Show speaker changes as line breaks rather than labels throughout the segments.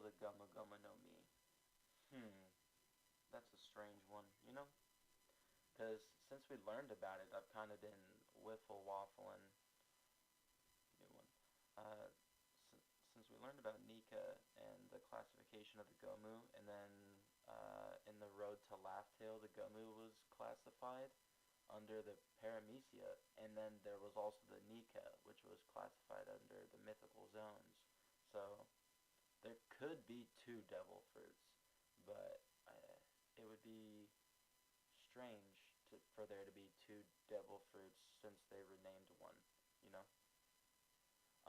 the Gumma Gumma no Mi? That's a strange one, you know? Because since we learned about it, I've kind of been wiffle waffling. New one. Uh, since we learned about Nika and the classification of the Gomu, and then in the Road to Laugh-Tale, the Gomu was classified under the Paramecia, and then there was also the Nika, which was classified under the Mythical Zones. So there could be two Devil Fruits, but it would be strange for there to be two Devil Fruits since they renamed one, you know?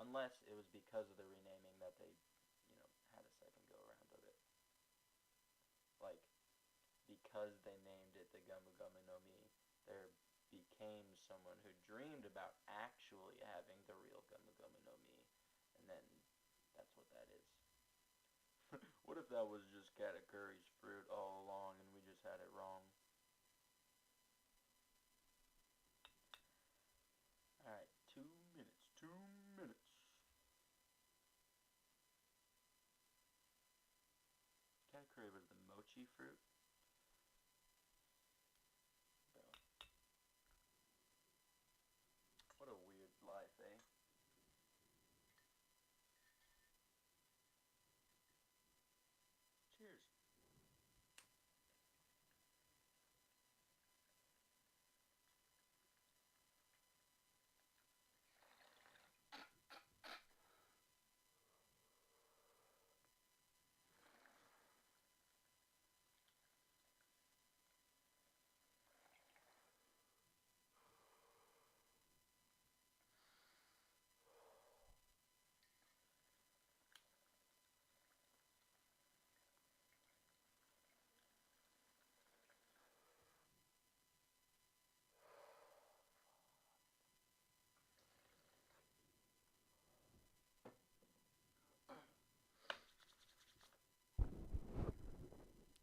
Unless it was because of the renaming that they, had a second go around of it. Like, because they named it the Gumma Gumma no Mi, there became someone who dreamed about actually having the real Gumma Gumma no Mi, and then that's what that is. What if that was just Katakuri's fruit all along and we just had it wrong? Alright, 2 minutes. 2 minutes. Katakuri was the mochi fruit? Bro. What a weird life, eh? Cheers.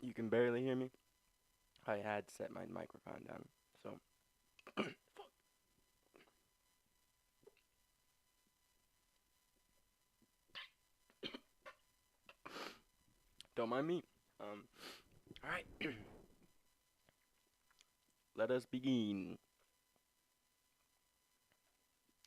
You can barely hear me. I had set my microphone down, so. Don't mind me. Alright. Let us begin.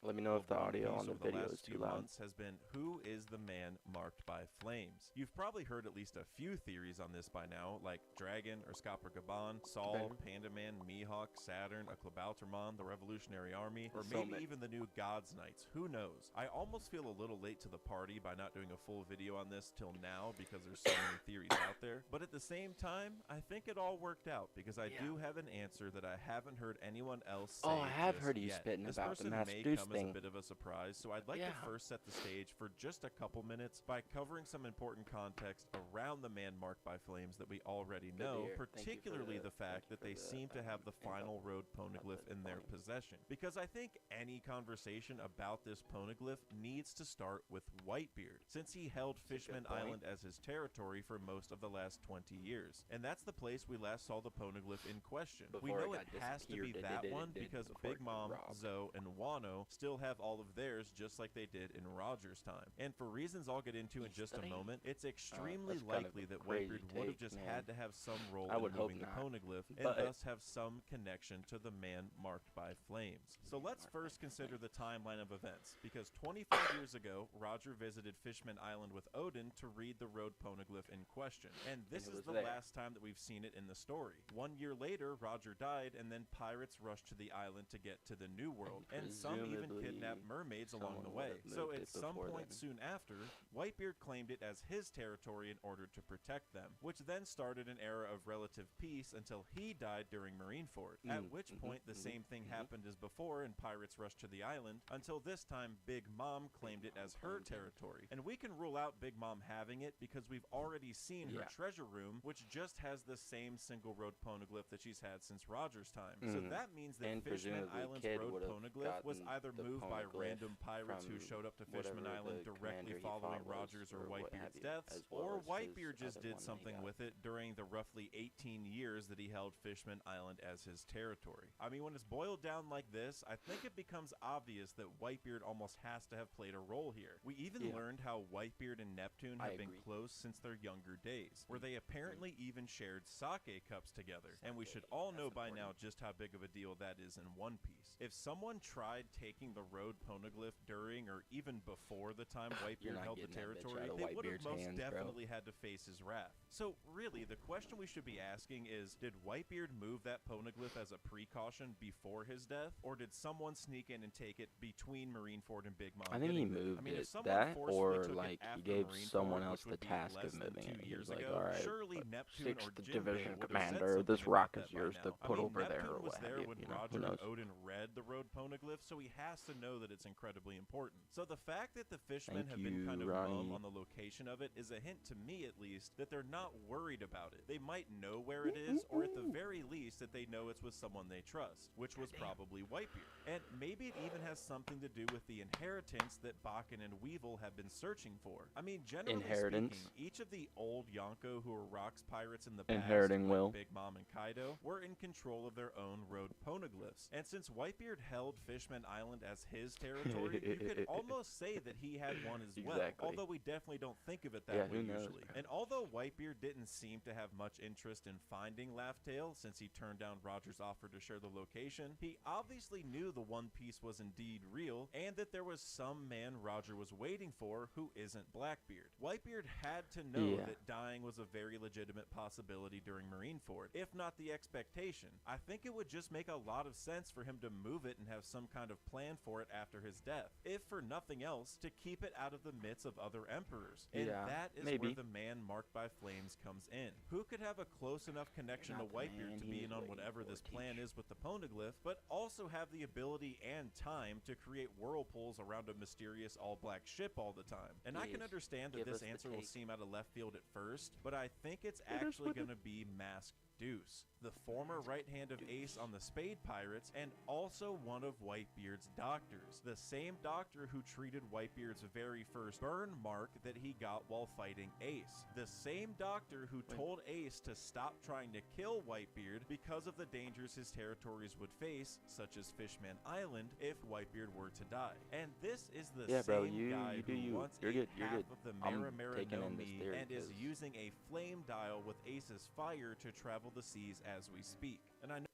Let me know if the audio on the video is too loud.
Has been, who is the man marked by flames? You've probably heard at least a few theories on this by now, like Dragon or Scopper Gaban, Saul, Panda Man, Mihawk, Saturn, a Klabautermon, the Revolutionary Army, or maybe even the new God's Knights. Who knows? I almost feel a little late to the party by not doing a full video on this till now because there's so many theories out there. But at the same time, I think it all worked out because I do have an answer that I haven't heard anyone else say.
Oh, I have heard you spitting about the Mass Deuce thing.
A bit of a surprise, so I'd like to first set the stage for just a couple minutes by covering some important context around the man marked by flames that we already know, particularly the fact that they seem to have the final road poneglyph in their possession. Because I think any conversation about this poneglyph needs to start with Whitebeard, since he held Fishman Island as his territory for most of the last 20 years. And that's the place we last saw the poneglyph in question. We know it has to be that one because Big Mom, Zoe, and Wano still have all of theirs just like they did in Roger's time. And for reasons I'll get into in just a moment, it's extremely likely that Whitebeard would have just had to have some role in moving the poneglyph and thus have some connection to the man marked by flames. So let's first consider the timeline of events, because 25 years ago, Roger visited Fishman Island with Odin to read the road poneglyph in question. And this is the last time that we've seen it in the story. 1 year later, Roger died, and then pirates rushed to the island to get to the New World, and some even kidnapped mermaids along the way. So at some point soon after, Whitebeard claimed it as his territory in order to protect them, which then started an era of relative peace until he died during Marineford, at which point the same thing happened as before and pirates rushed to the island, until this time Big Mom claimed it as her territory. And we can rule out Big Mom having it because we've already seen her treasure room, which just has the same single road poneglyph that she's had since Roger's time. So that means that Fishman Island's road poneglyph was either moved by random pirates who showed up to Fishman Island directly following Rogers or Whitebeard's deaths, or Whitebeard just did something with it during the roughly 18 years that he held Fishman Island as his territory. I mean, when it's boiled down like this, I think it becomes obvious that Whitebeard almost has to have played a role here. We even learned how Whitebeard and Neptune have been close since their younger days, where they apparently even shared sake cups together, and we should all know by now just how big of a deal that is in One Piece. If someone tried taking the road poneglyph during or even before the time Whitebeard held the territory, they would have most definitely had to face his wrath. So really, the question we should be asking is, did Whitebeard move that poneglyph as a precaution before his death, or did someone sneak in and take it between Marineford and Big Mom?
I think he moved it, that, or like he gave someone else the task of moving it. He was like, alright,
surely Neptune or
6th Division Commander, this rock is yours to put over there, or what have you, you know, who knows?
Odin read the road poneglyph, so he has to know that it's incredibly important. So the fact that the fishmen have been kind of mum on the location of it is a hint to me, at least, that they're not worried about it. They might know where it is, or at the very least that they know it's with someone they trust, which was probably Whitebeard. And maybe it even has something to do with the inheritance that Bakken and Weevil have been searching for. I mean, generally speaking, each of the old Yonko who were rocks pirates in the past, like Big Mom and Kaido, were in control of their own road poneglyphs. And since Whitebeard held Fishman Island as his territory, you could almost say that he had one as well, although we definitely don't think of it that way usually. And although Whitebeard didn't seem to have much interest in finding Laugh-Tale, since he turned down Roger's offer to share the location, he obviously knew the One Piece was indeed real, and that there was some man Roger was waiting for who isn't Blackbeard. Whitebeard had to know that dying was a very legitimate possibility during Marineford, if not the expectation. I think it would just make a lot of sense for him to move it and have some kind of plan for it after his death, if for nothing else, to keep it out of the midst of other emperors. And that is where the man marked by flames comes in. Who could have a close enough connection to Whitebeard to be in on whatever this plan is with the poneglyph, but also have the ability and time to create whirlpools around a mysterious all-black ship all the time? And I can understand that this answer will seem out of left field at first, but I think it's actually going to be Masked Deuce, the former right hand of Ace on the Spade Pirates, and also one of Whitebeard's doctors, the same doctor who treated Whitebeard's very first burn mark that he got while fighting Ace, the same doctor who told Ace to stop trying to kill Whitebeard because of the dangers his territories would face, such as Fishman Island, if Whitebeard were to die. And this is the same guy who once ate half of the Maramara no Mi and is using a flame dial with Ace's fire to travel the seas as we speak. And I know.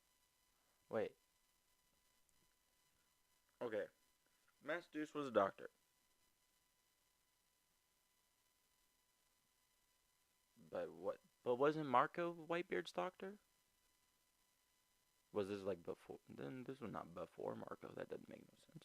Wait. Okay. Masked Deuce was a doctor. But what? But wasn't Marco Whitebeard's doctor? Was this like before? Then this was not before Marco. That doesn't make no sense.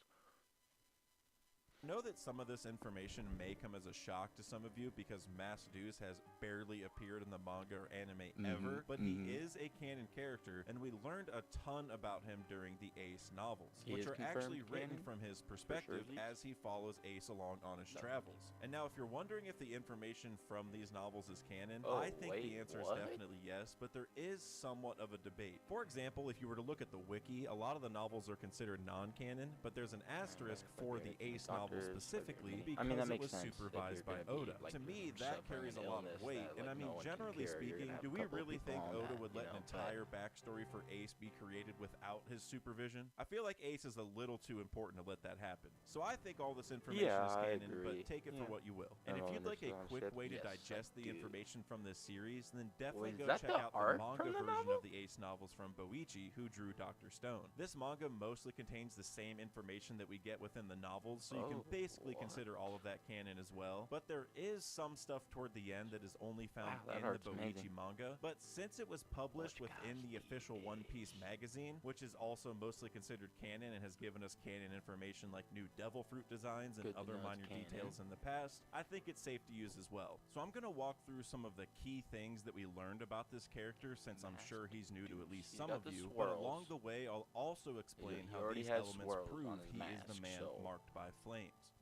Know that some of this information may come as a shock to some of you because Masked Deuce has barely appeared in the manga or anime ever, but he is a canon character, and we learned a ton about him during the Ace novels, which are actually written from his perspective as he follows Ace along on his travels. And now, if you're wondering if the information from these novels is canon, I think the answer is definitely yes, but there is somewhat of a debate. For example, if you were to look at the wiki, a lot of the novels are considered non-canon, but there's an asterisk for the Ace novels specifically because it was supervised by Oda. To me, that carries a lot of weight, and I mean, generally speaking, do we really think Oda would let an entire backstory for Ace be created without his supervision? I feel like Ace is a little too important to let that happen. So I think all this information is canon, but take it for what you will. And if you'd like a quick way to digest the information from this series, then definitely go check out the manga version of the Ace novels from Boichi, who drew Dr. Stone. This manga mostly contains the same information that we get within the novels, so you can basically consider all of that canon as well, but there is some stuff toward the end that is only found in the Boichi manga. But since it was published within the official One Piece magazine, which is also mostly considered canon and has given us canon information like new devil fruit designs and other minor details in the past, I think it's safe to use as well. So I'm going to walk through some of the key things that we learned about this character, since I'm sure he's new to at least some of you, but along the way I'll also explain how these elements prove he is the man marked by flames.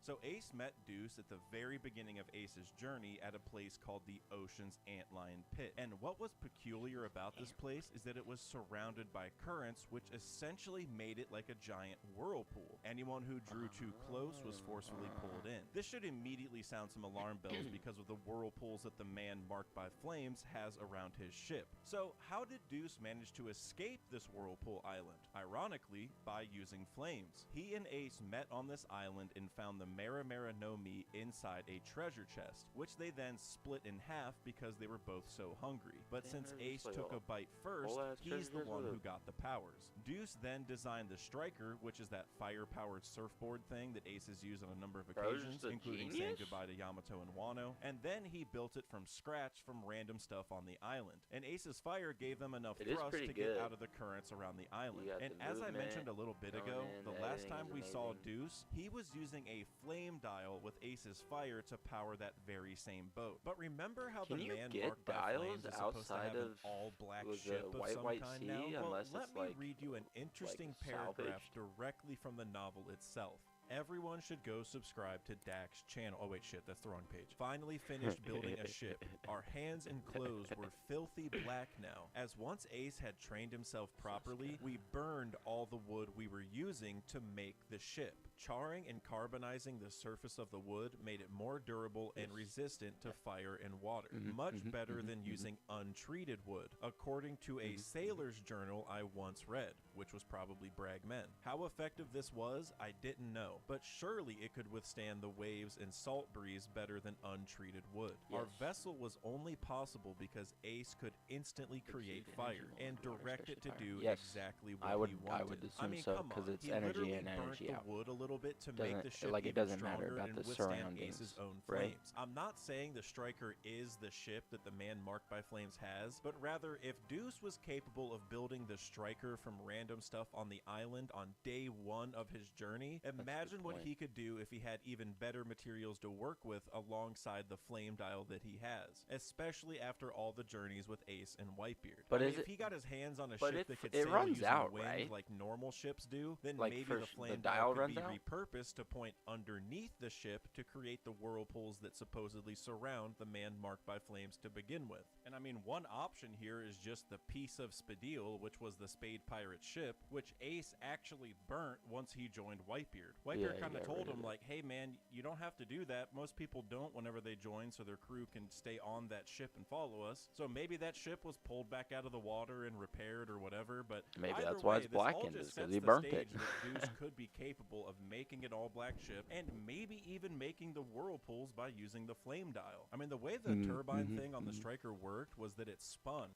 So Ace met Deuce at the very beginning of Ace's journey at a place called the Ocean's Antlion Pit. And what was peculiar about this place is that it was surrounded by currents, which essentially made it like a giant whirlpool. Anyone who drew too close was forcefully pulled in. This should immediately sound some alarm bells because of the whirlpools that the man marked by flames has around his ship. So how did Deuce manage to escape this whirlpool island? Ironically, by using flames. He and Ace met on this island and found the Maramara no Mi inside a treasure chest, which they then split in half because they were both so hungry. But since Ace took a bite first, he's the one who got the powers. Deuce then designed the Striker, which is that fire-powered surfboard thing that Ace has used on a number of occasions, including saying goodbye to Yamato and Wano, and then he built it from scratch from random stuff on the island. And Ace's fire gave them enough thrust to get out of the currents around the island. And as I mentioned a little bit ago, the last time we saw Deuce, he was using a flame dial with Ace's fire to power that very same boat. But remember how the man marked by flames is supposed to have an all-black ship of some kind now? Well, let me read you an interesting paragraph directly from the novel itself. Everyone should go subscribe to Dak's channel. Oh wait, shit, that's the wrong page. Finally finished building a ship. Our hands and clothes were filthy black now. As once Ace had trained himself properly, we burned all the wood we were using to make the ship. Charring and carbonizing the surface of the wood made it more durable and resistant to fire and water. Much better than using untreated wood, according to a sailor's journal I once read, which was probably Bragg Men. How effective this was, I didn't know, but surely it could withstand the waves and salt breeze better than untreated wood. Our vessel was only possible because Ace could instantly create fire and direct it to do exactly what he wanted.
I would assume so, because it's energy in, energy out.
Wood a little bit to make the ship
like, it doesn't matter about the surroundings.
Ace's own flames. I'm not saying the Striker is the ship that the man marked by flames has, but rather if Deuce was capable of building the Striker from random stuff on the island on day one of his journey, imagine what he could do if he had even better materials to work with alongside the flame dial that he has, especially after all the journeys with Ace and Whitebeard. But if he got his hands on a ship that could sail using wind like normal ships do, then maybe the flame dial could be repurposed to point underneath the ship to create the whirlpools that supposedly surround the man marked by flames to begin with. And I mean, one option here is just the piece of Spadil, which was the Spade pirate ship, which Ace actually burnt once he joined Whitebeard. Whitebeard kind of told him, like, hey man, you don't have to do that. Most people don't whenever they join, so their crew can stay on that ship and follow us. So maybe that ship was pulled back out of the water and repaired or whatever, but
maybe that's why it's blackened, is because he burnt it.
That Deuce could be capable of making an all-black ship and maybe even making the whirlpools by using the flame dial. I mean, the way the turbine thing on the Striker worked was that it spun.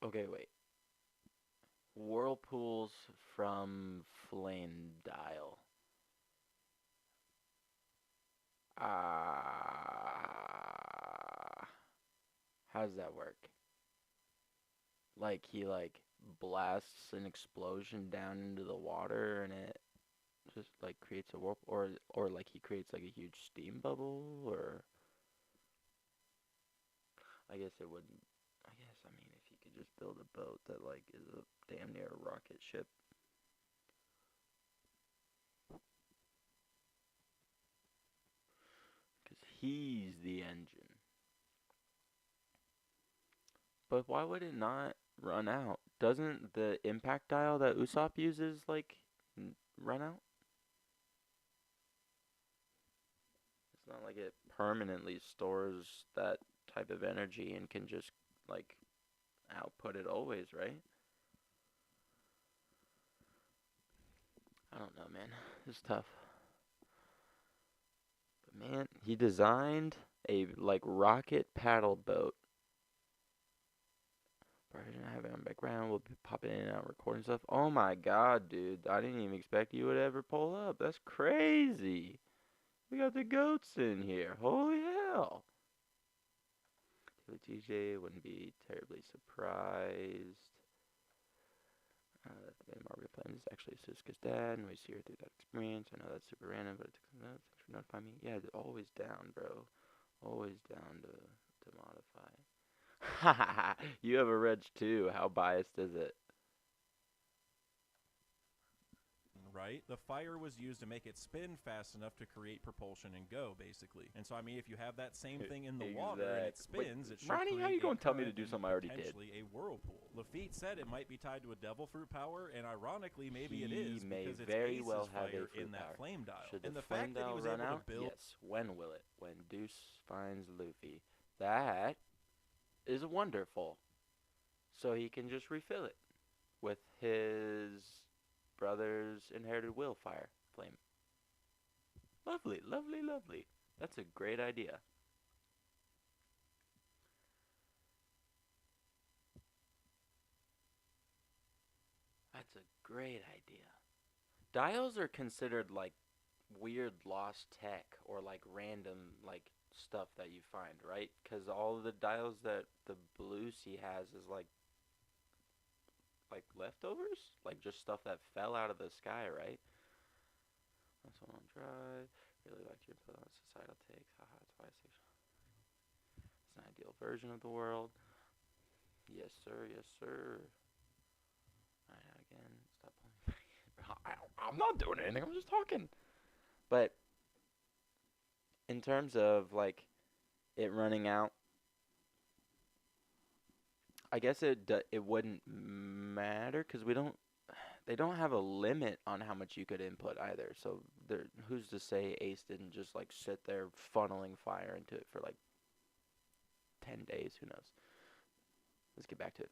Okay, wait. Whirlpools from flame dial. How does that work? Like, he, like, blasts an explosion down into the water and it just, like, creates a whirlpool? Or like, he creates, like, a huge steam bubble? Or... I guess it wouldn't... I mean, if you could just build a boat that, like, is a damn near a rocket ship. Because he's the engine. But why would it not run out? Doesn't the impact dial that Usopp uses, like, run out? It's not like it permanently stores that type of energy and can just, like, output it always, right? I don't know, man. It's tough. But, man, he designed a, like, rocket paddle boat. I have it on background. We'll be popping in and out recording stuff. Oh my god, dude. I didn't even expect you would ever pull up. That's crazy. We got the goats in here. Holy hell. TJ wouldn't be terribly surprised. The Margaret plan is actually Suska's dad, and we see her through that experience. I know that's super random, but it took some notes. Thanks for notifying me. Yeah, always down, bro. Always down to modify. You have a reg too. How biased is it?
right? The fire was used to make it spin fast enough to create propulsion and go, basically. And so, I mean, if you have that same thing in the water and it spins, it should
Ronnie, how you
going
to tell me to do something I already did?
Potentially a whirlpool. Lafitte said it might be tied to a devil fruit power, and ironically, maybe it is, because it's
very
Ace's
well have
fire
a fruit
in that
power.
flame dial.
Should
and
the
the
flame
fact that he
dial
was
run
able
out?
to build...
Yes. When will it? When Deuce finds Luffy. That is wonderful. So he can just refill it with his brother's inherited will fire flame. Lovely, lovely, lovely. That's a great idea. That's a great idea. Dials are considered like weird lost tech or like random like stuff that you find, right? Because all of the dials that the Blue Sea has is like leftovers, like just stuff that fell out of the sky, right? That's one on dry. Really like your societal takes. Haha, it's bisexual. It's an ideal version of the world. Yes, sir. Yes, sir. Alright, again. Stop pulling. I'm not doing anything. I'm just talking. But in terms of like it running out, I guess it wouldn't matter because they don't have a limit on how much you could input either. So who's to say Ace didn't just like sit there funneling fire into it for like 10 days? Who knows? Let's get back to it.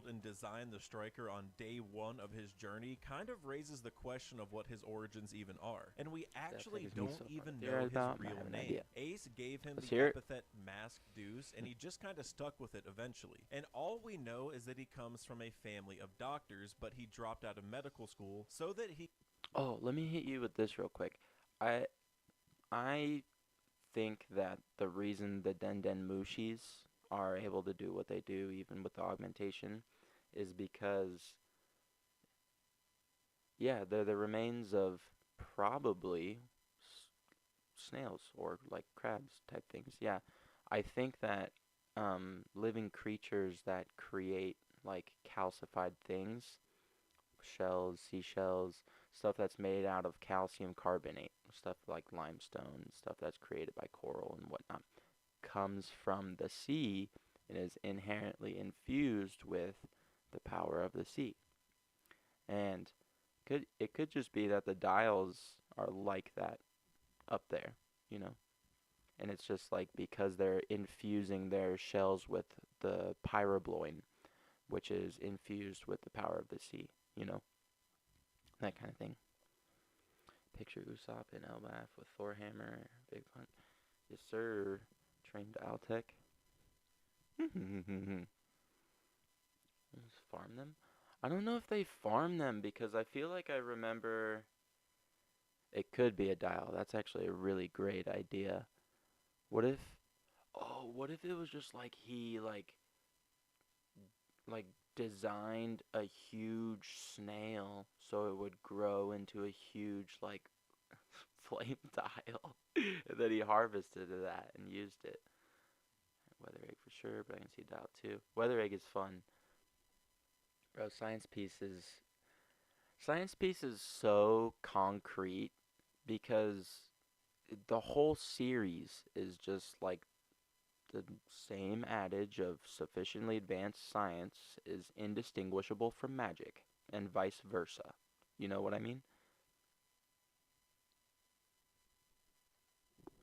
And design the striker on day one of his journey kind of raises the question of what his origins even are. And we actually don't even know his real name. Ace gave him the epithet Masked Deuce, and he just kind of stuck with it eventually. And all we know is that he comes from a family of doctors, but he dropped out of medical school so that he...
Oh, let me hit you with this real quick. I think that the reason the Den Mushis are able to do what they do even with the augmentation is because they're the remains of probably snails or like crabs type things. I think that living creatures that create like calcified things, shells, seashells, stuff that's made out of calcium carbonate, stuff like limestone, stuff that's created by coral and whatnot, comes from the sea and is inherently infused with the power of the sea. And it could just be that the dials are like that up there, and it's just like because they're infusing their shells with the pyrobloin, which is infused with the power of the sea, that kind of thing. Picture Usopp in Elbaf with Thor hammer, big pun. Yes, sir. Trained Altec. Let's farm them. I don't know if they farm them because I feel like I remember it could be a dial. That's actually a really great idea. What if it was just like he like designed a huge snail so it would grow into a huge like flame dial and then he harvested that and used it. Weather egg for sure, but I can see dial too. Weather egg is fun. Bro, science piece is so concrete because the whole series is just like the same adage of sufficiently advanced science is indistinguishable from magic and vice versa. You know what I mean?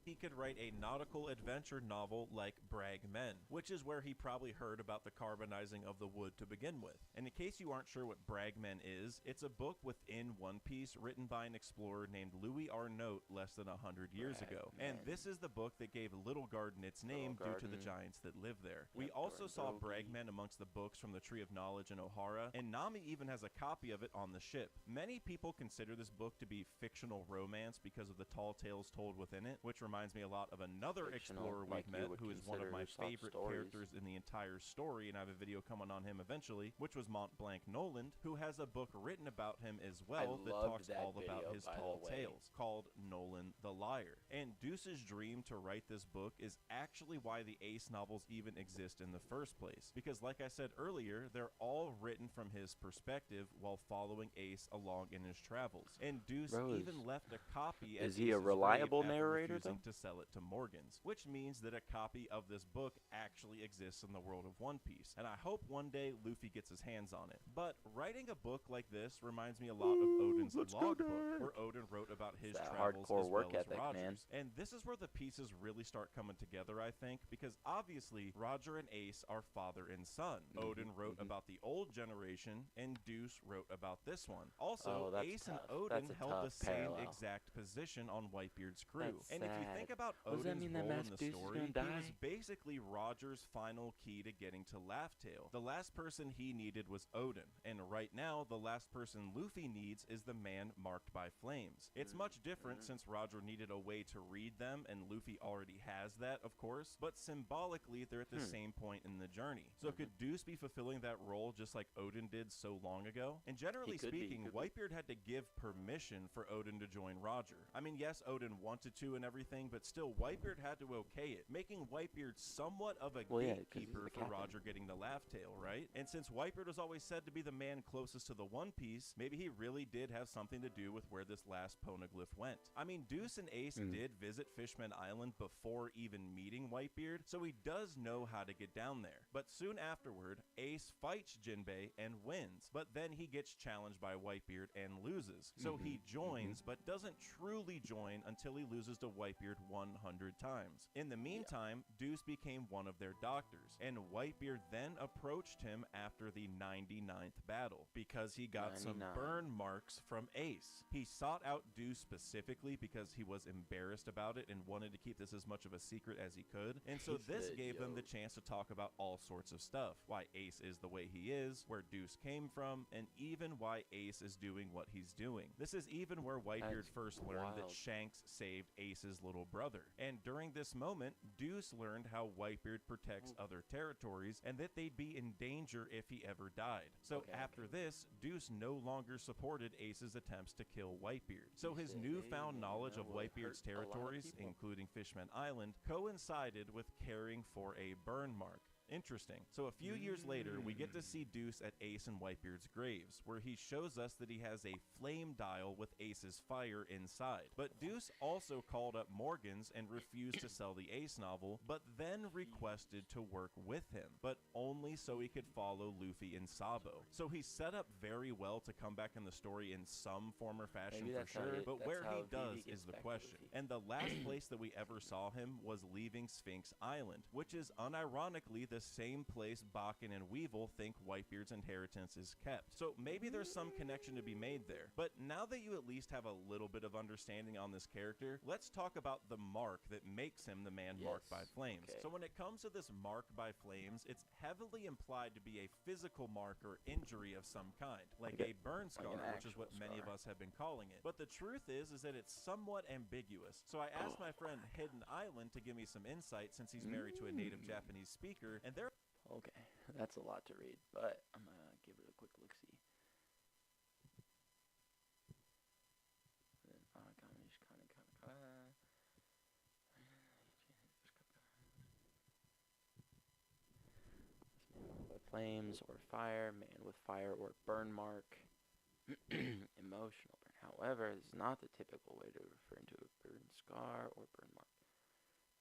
He could write a nautical adventure novel like Brag Men, which is where he probably heard about the carbonizing of the wood to begin with. And in case you aren't sure what Brag Men is, it's a book within One Piece written by an explorer named Louis Arnault less than 100 years ago. And this is the book that gave Little Garden its name due to the giants that live there. We also saw Brag Men amongst the books from the Tree of Knowledge in Ohara, and Nami even has a copy of it on the ship. Many people consider this book to be fictional romance because of the tall tales told within it, which reminds reminds me a lot of another explorer we've
like
met, who is one of my favorite characters in the entire story, and I have a video coming on him eventually, which was Mont Blanc Noland, who has a book written about him as well that talks all about his tall tales, called Nolan the Liar. And Deuce's dream to write this book is actually why the Ace novels even exist in the first place, because like I said earlier, they're all written from his perspective while following Ace along in his travels. And Deuce even left a copy.
Is he a reliable narrator,
refusing to sell it to Morgans, which means that a copy of this book actually exists in the world of One Piece, and I hope one day Luffy gets his hands on it. But writing a book like this reminds me a lot of Odin's logbook, where Odin wrote about his travels as well as Roger's. And this is where the pieces really start coming together, I think, because obviously Roger and Ace are father and son. Odin wrote about the old generation, and Deuce wrote about this one. Also, Ace and Odin held the same exact position on Whitebeard's crew. And if you think about Odin's role in the story, he was basically Roger's final key to getting to Laugh Tale. The last person he needed was Odin, and right now, the last person Luffy needs is the man marked by flames. It's much different since Roger needed a way to read them, and Luffy already has that, of course, but symbolically, they're at the same point in the journey. So could Deuce be fulfilling that role just like Odin did so long ago? And generally speaking, Whitebeard had to give permission for Odin to join Roger. I mean, yes, Odin wanted to and everything, but still, Whitebeard had to okay it, making Whitebeard somewhat of a gatekeeper for Roger getting the Laugh Tale, right? And since Whitebeard was always said to be the man closest to the One Piece, maybe he really did have something to do with where this last poneglyph went. I mean, Deuce and Ace did visit Fishman Island before even meeting Whitebeard, so he does know how to get down there. But soon afterward, Ace fights Jinbei and wins, but then he gets challenged by Whitebeard and loses. So he joins, but doesn't truly join until he loses to Whitebeard 100 times. In the meantime, Deuce became one of their doctors, and Whitebeard then approached him after the 99th battle, because he got some burn marks from Ace. He sought out Deuce specifically because he was embarrassed about it and wanted to keep this as much of a secret as he could, and so this gave them the chance to talk about all sorts of stuff. Why Ace is the way he is, where Deuce came from, and even why Ace is doing what he's doing. This is even where Whitebeard first learned that Shanks saved Ace's little brother. And during this moment, Deuce learned how Whitebeard protects other territories and that they'd be in danger if he ever died. So after this, Deuce no longer supported Ace's attempts to kill Whitebeard. So his newfound knowledge of Whitebeard's territories, including Fishman Island, coincided with caring for a burn mark. Interesting. So a few years later, we get to see Deuce at Ace and Whitebeard's graves, where he shows us that he has a flame dial with Ace's fire inside. But Deuce also called up Morgans and refused to sell the Ace novel, but then requested to work with him, but only so he could follow Luffy and Sabo. So he's set up very well to come back in the story in some form or fashion for sure, but where he does is the question. And the last place that we ever saw him was leaving Sphinx Island, which is unironically the same place Bakken and Weevil think Whitebeard's inheritance is kept. So maybe there's some connection to be made there. But now that you at least have a little bit of understanding on this character, let's talk about the mark that makes him the man marked by flames. So when it comes to this mark by flames, it's heavily implied to be a physical mark or injury of some kind, like a burn scar, which is what many of us have been calling it. But the truth is that it's somewhat ambiguous. So I asked my friend Hidden Island to give me some insight, since he's married to a native Japanese speaker, and they're
okay, that's a lot to read, but I'm gonna give it a quick look-see. Flames or fire, man with fire or burn mark, emotional burn. However, this is not the typical way to refer to a burn scar or burn mark.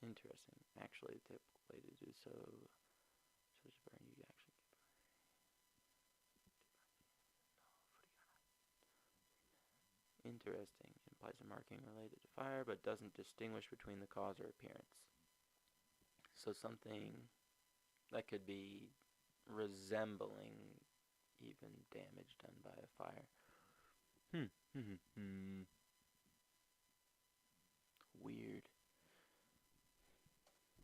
Interesting. Actually, the typical way to do so. Interesting. It implies a marking related to fire, but doesn't distinguish between the cause or appearance. So something that could be resembling even damage done by a fire. Weird.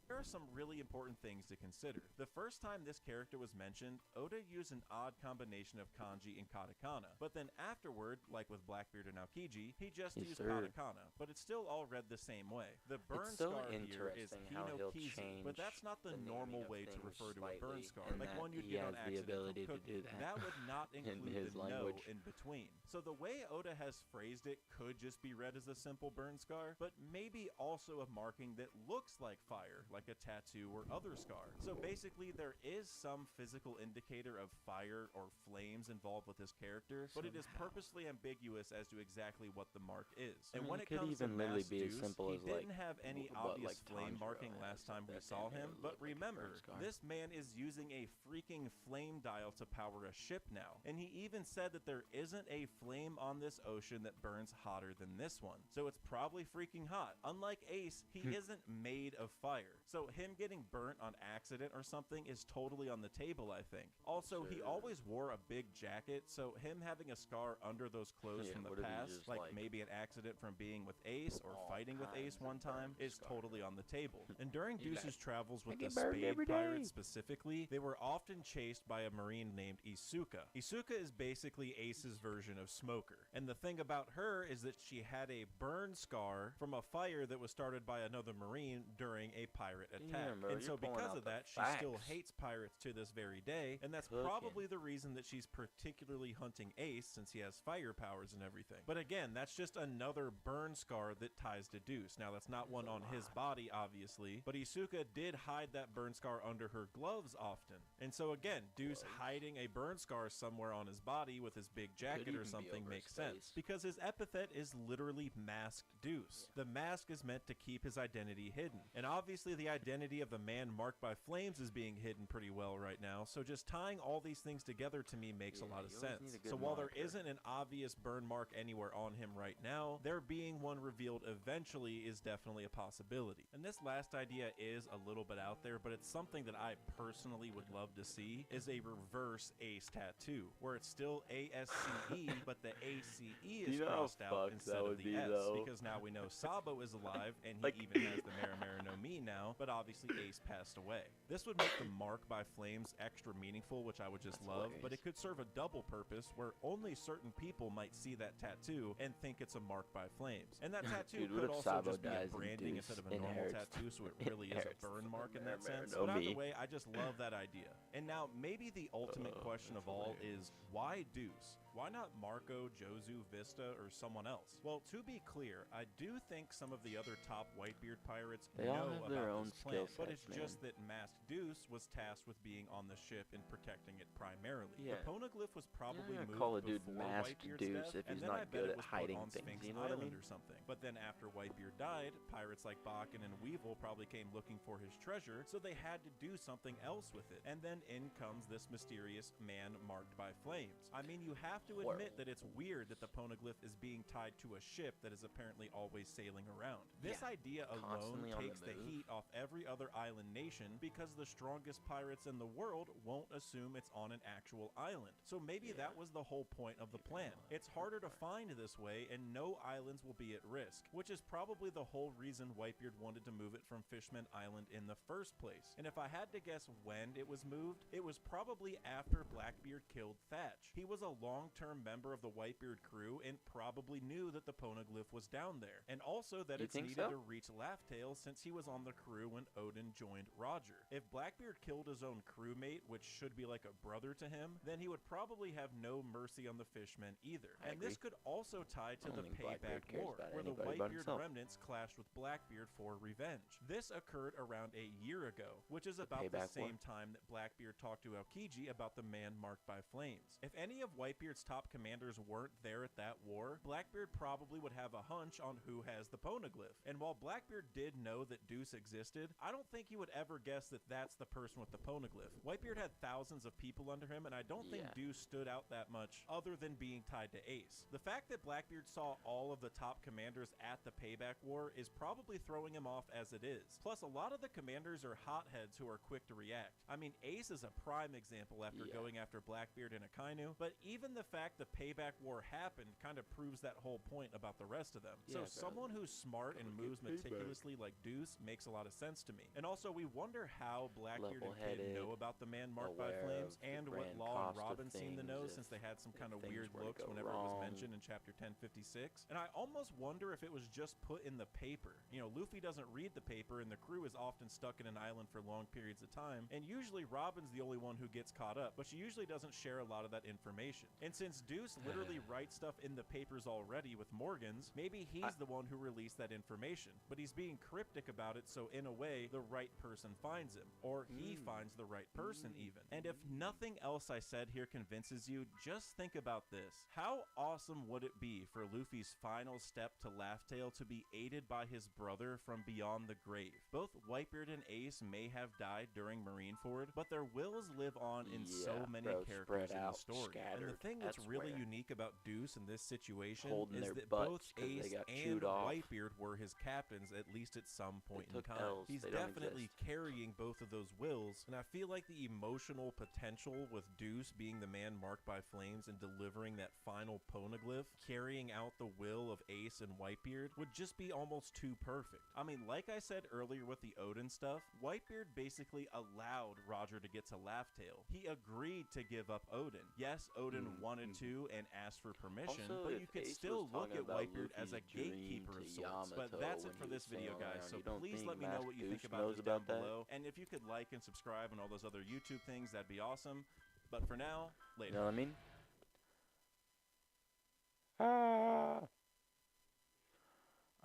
There are some really important things to consider. The first time this character was mentioned, Oda used an odd combination of kanji and katakana, but then afterward, like with Blackbeard and Aokiji, he just used katakana, but it's still all read the same way. The burn scar here is Hinokizu, but that's not the normal way to refer to a burn scar, like one you'd get on accident from cooking. That would not include the no in between. So the way Oda has phrased it could just be read as a simple burn scar, but maybe also a marking that looks like fire, like a tattoo or other scar. So basically there is some physical indicator of fire or flames involved with this character, but it is purposely ambiguous as to exactly what the mark is. And when it comes to Mass Deuce, he didn't have any obvious flame marking last time we saw him, but remember, this man is using a freaking flame dial to power a ship now, and he even said that there isn't a flame on this ocean that burns hotter than this one, so it's probably freaking hot. Unlike Ace, he isn't made of fire, so him getting burnt on accident or something is totally on the table, I think. Also, he always wore a big jacket, so him having a scar under those clothes from the past, like maybe an accident from being with Ace or fighting with Ace one time, is totally on the table. And during Deuce's travels with the Spade Pirates specifically, they were often chased by a marine named Isuka. Isuka is basically Ace's version of Smoker, and the thing about her is that she had a burn scar from a fire that was started by another marine during a pirate attack. And so because of that, she still hates pirates to this very day, and that's probably the reason that she's particularly hunting Ace, since he has fire powers and everything. But again, that's just another burn scar that ties to Deuce. Now, that's not one on his body, obviously, but Isuka did hide that burn scar under her gloves often. And so again, Deuce hiding a burn scar somewhere on his body with his big jacket or something makes sense, because his epithet is literally Masked Deuce. The mask is meant to keep his identity hidden, and obviously the identity of the man marked by flames is being hidden pretty well right now, so just tying all these things together to me makes a lot of sense. So while there isn't an obvious burn mark anywhere on him right now, there being one revealed eventually is definitely a possibility. And this last idea is a little bit out there, but it's something that I personally would love to see, is a reverse Ace tattoo, where it's still ASCE, but the ACE is crossed out instead of the S, because now we know Sabo is alive, and he even has the Marimara no Mi now, but obviously Ace passed away. This would make the mark by flames extra meaningful, which I would just love, but it could serve a double purpose where only certain people might see that tattoo and think it's a mark by flames. And that tattoo could also just be a branding instead of a normal tattoo, so it really is a burn mark in that sense. But either way, I just love that idea. And now, maybe the ultimate question of all is, why Deuce? Why not Marco, Jozu, Vista, or someone else? Well, to be clear, I do think some of the other top Whitebeard pirates know about this plan, but it's just that Masked Deuce was tasked with being on the ship and protecting it primarily. The Poneglyph was probably moved
call a dude
before
Masked
Whitebeard's
Deuce
death,
if he's
and then I
not
bet
good
it
at
was
hiding
put on
things,
Sphinx
you know what I
Island
mean?
or something. But then after Whitebeard died, pirates like Bakken and Weevil probably came looking for his treasure, so they had to do something else with it. And then in comes this mysterious man marked by flames. I mean, you have to admit that it's weird that the Poneglyph is being tied to a ship that is apparently always sailing around. This idea alone takes the heat off every other island nation, because the strongest pirates in the world won't assume it's on an actual island. So maybe that was the whole point of the plan. It's harder to find this way, and no islands will be at risk, which is probably the whole reason Whitebeard wanted to move it from Fishman Island in the first place. And if I had to guess when it was moved, it was probably after Blackbeard killed Thatch. He was a long-term member of the Whitebeard crew and probably knew that the Poneglyph was down there, and also that it's needed to reach Laugh-Tale since he was on the crew when Odin joined Roger. If Blackbeard killed his own crewmate, which should be like a brother to him, then he would probably have no mercy on the fishmen either. And this could also tie to the Payback War, where the Whitebeard remnants clashed with Blackbeard for revenge. This occurred around a year ago, which is about the same time that Blackbeard talked to Aokiji about the man marked by flames. If any of Whitebeard's top commanders weren't there at that war, Blackbeard probably would have a hunch on who has the Poneglyph. And while Blackbeard did know that Deuce existed, I don't think he would ever guess that that's the person with the Poneglyph. Whitebeard had thousands of people under him, and I don't think Deuce stood out that much other than being tied to Ace. The fact that Blackbeard saw all of the top commanders at the Payback War is probably throwing him off as it is. Plus, a lot of the commanders are hotheads who are quick to react. I mean, Ace is a prime example after going after Blackbeard and Akainu, but even the fact the Payback War happened kind of proves that whole point about the rest of them. So someone who's smart and moves meticulously like Deuce makes a lot of sense sense to me. And also, we wonder how Blackbeard and Kid know about the man marked by flames, and what Law and Robin seem to know, since they had some kind of weird looks whenever it was mentioned in chapter 1056. And I almost wonder if it was just put in the paper. You know, Luffy doesn't read the paper, and the crew is often stuck in an island for long periods of time, and usually Robin's the only one who gets caught up, but she usually doesn't share a lot of that information. And since Deuce literally writes stuff in the papers already with Morgan's, maybe he's the one who released that information, but he's being cryptic about it, so in a way, the right person finds him, or he finds the right person even. And if nothing else I said here convinces you, just think about this. How awesome would it be for Luffy's final step to Laugh Tale to be aided by his brother from beyond the grave? Both Whitebeard and Ace may have died during Marineford, but their wills live on in so many characters in the story. And the thing that's really unique about Deuce in this situation is that both Ace and Whitebeard were his captains, at least at some point in time. He's definitely carrying both of those wills, and I feel like the emotional potential with Deuce being the man marked by flames and delivering that final poneglyph, carrying out the will of Ace and Whitebeard, would just be almost too perfect. I mean, like I said earlier with the Odin stuff, Whitebeard basically allowed Roger to get to Laugh Tale. He agreed to give up Odin. Yes, Odin wanted to and asked for permission,
Also,
but you could still look at Whitebeard as a gatekeeper of sorts. But that's it for this video, guys, so please let me know what you think about this down below. And if you could like and subscribe and all those other YouTube things, that'd be awesome. But for now, later.
You know what I mean?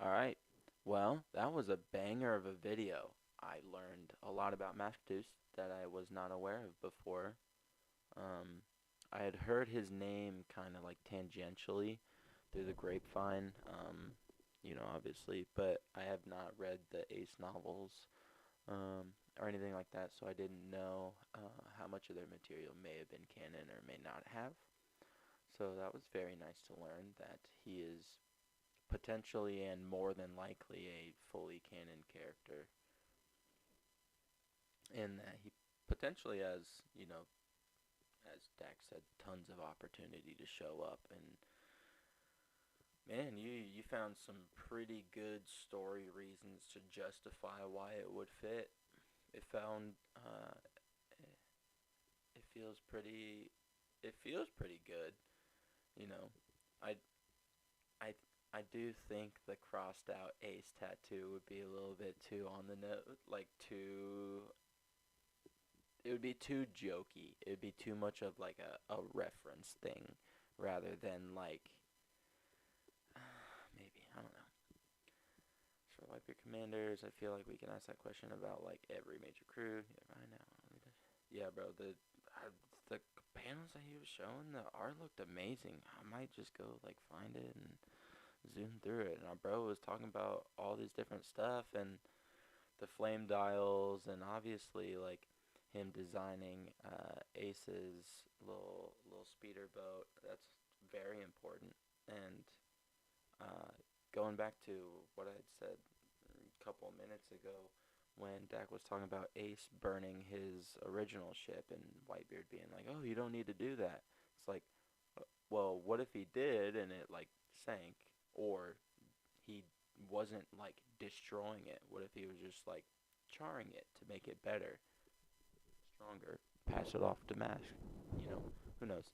Alright, well, that was a banger of a video. I learned a lot about Masked that I was not aware of before. I had heard his name kind of like tangentially through the grapevine, you know, obviously, but I have not read the Ace novels or anything like that, so I didn't know how much of their material may have been canon or may not have. So that was very nice to learn that he is potentially and more than likely a fully canon character, and that he potentially has, you know, as Dax said, tons of opportunity to show up. And man, you found some pretty good story reasons to justify why it would fit. It feels pretty good, you know. I do think the crossed out Ace tattoo would be a little bit too on the like it would be too jokey. It would be too much of like a reference thing rather than like maybe, I don't know. For Whitebeard commanders, I feel like we can ask that question about like every major crew. Yeah, I know. Yeah, bro, the panels that he was showing, the art looked amazing. I might just go like find it and zoom through it. And our bro was talking about all these different stuff and the flame dials, and obviously like him designing Ace's little speeder boat. That's very important. And going back to what I had said a couple minutes ago when Dak was talking about Ace burning his original ship and Whitebeard being like, oh, you don't need to do that. It's like, well, what if he did and it like sank, or he wasn't like destroying it? What if he was just like charring it to make it better, stronger, pass it off to Mask? You know, who knows?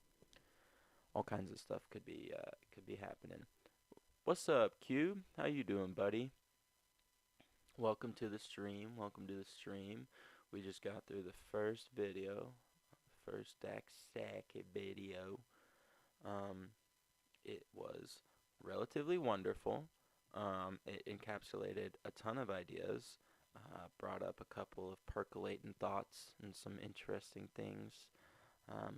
All kinds of stuff could be happening. What's up, Cube? How you doing, buddy? Welcome to the stream. Welcome to the stream. We just got through the first video, first Dak Sack video. It was relatively wonderful. It encapsulated a ton of ideas, brought up a couple of percolating thoughts and some interesting things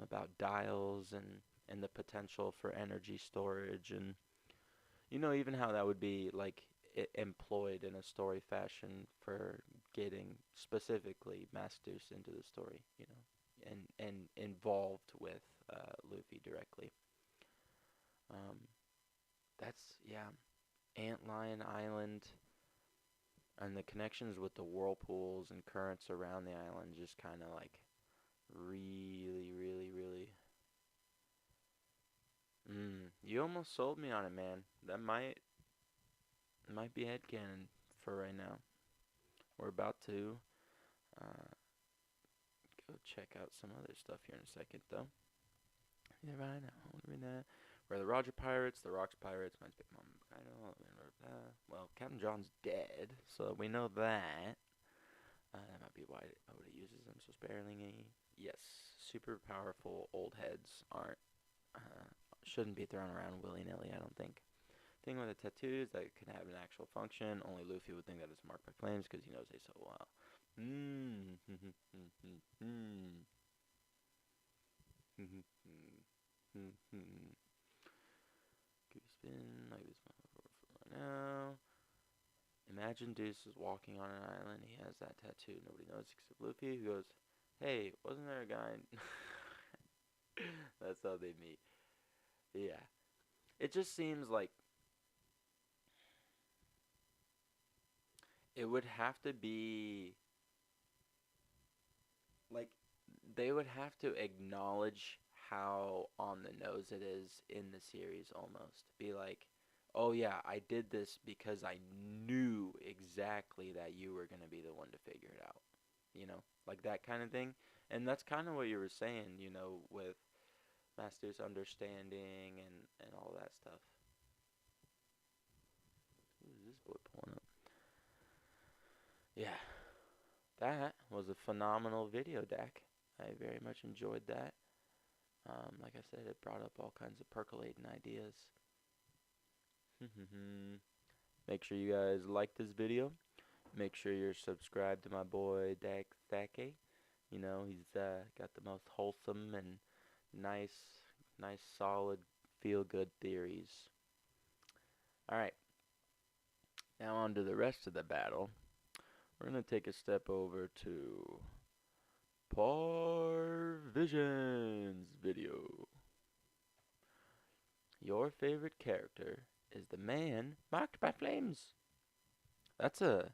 about dials and the potential for energy storage, and you know, even how that would be like employed in a story fashion for getting specifically Masked into the story, you know, and involved with Luffy directly. That's, yeah, Antlion Island and the connections with the whirlpools and currents around the island just kind of like really you almost sold me on it, man. That might be headcanon for right now. we're about to go check out some other stuff here in a second, though. Yeah, right now. We're the Roger Pirates, the Rocks Pirates, mine's Big Mom. I don't know. Well, Captain John's dead, so we know that. That might be why Oda uses them so sparingly. Yes, super powerful old heads shouldn't be thrown around willy-nilly, I don't think. Thing with a tattoo is that it can have an actual function. Only Luffy would think that it's marked by flames because he knows they so well. Spin like this right now. Imagine Deuce is walking on an island. He has that tattoo. Nobody knows except Luffy, who goes, "Hey, wasn't there a guy?" That's how they meet. Yeah. It just seems like it would have to be like they would have to acknowledge how on the nose it is in the series almost. Be like, "Oh yeah, I did this because I knew exactly that you were going to be the one to figure it out." You know, like that kind of thing. And that's kind of what you were saying, you know, with Master's understanding and all that stuff. Who's this boy pulling up? Yeah. That was a phenomenal video deck. I very much enjoyed that. Like I said, it brought up all kinds of percolating ideas. Make sure you guys like this video. Make sure you're subscribed to my boy Dak Thake. You know, he's got the most wholesome and nice, solid, feel-good theories. Alright. Now on to the rest of the battle. We're going to take a step over to Parvision's video. Your favorite character is the man marked by flames. That's a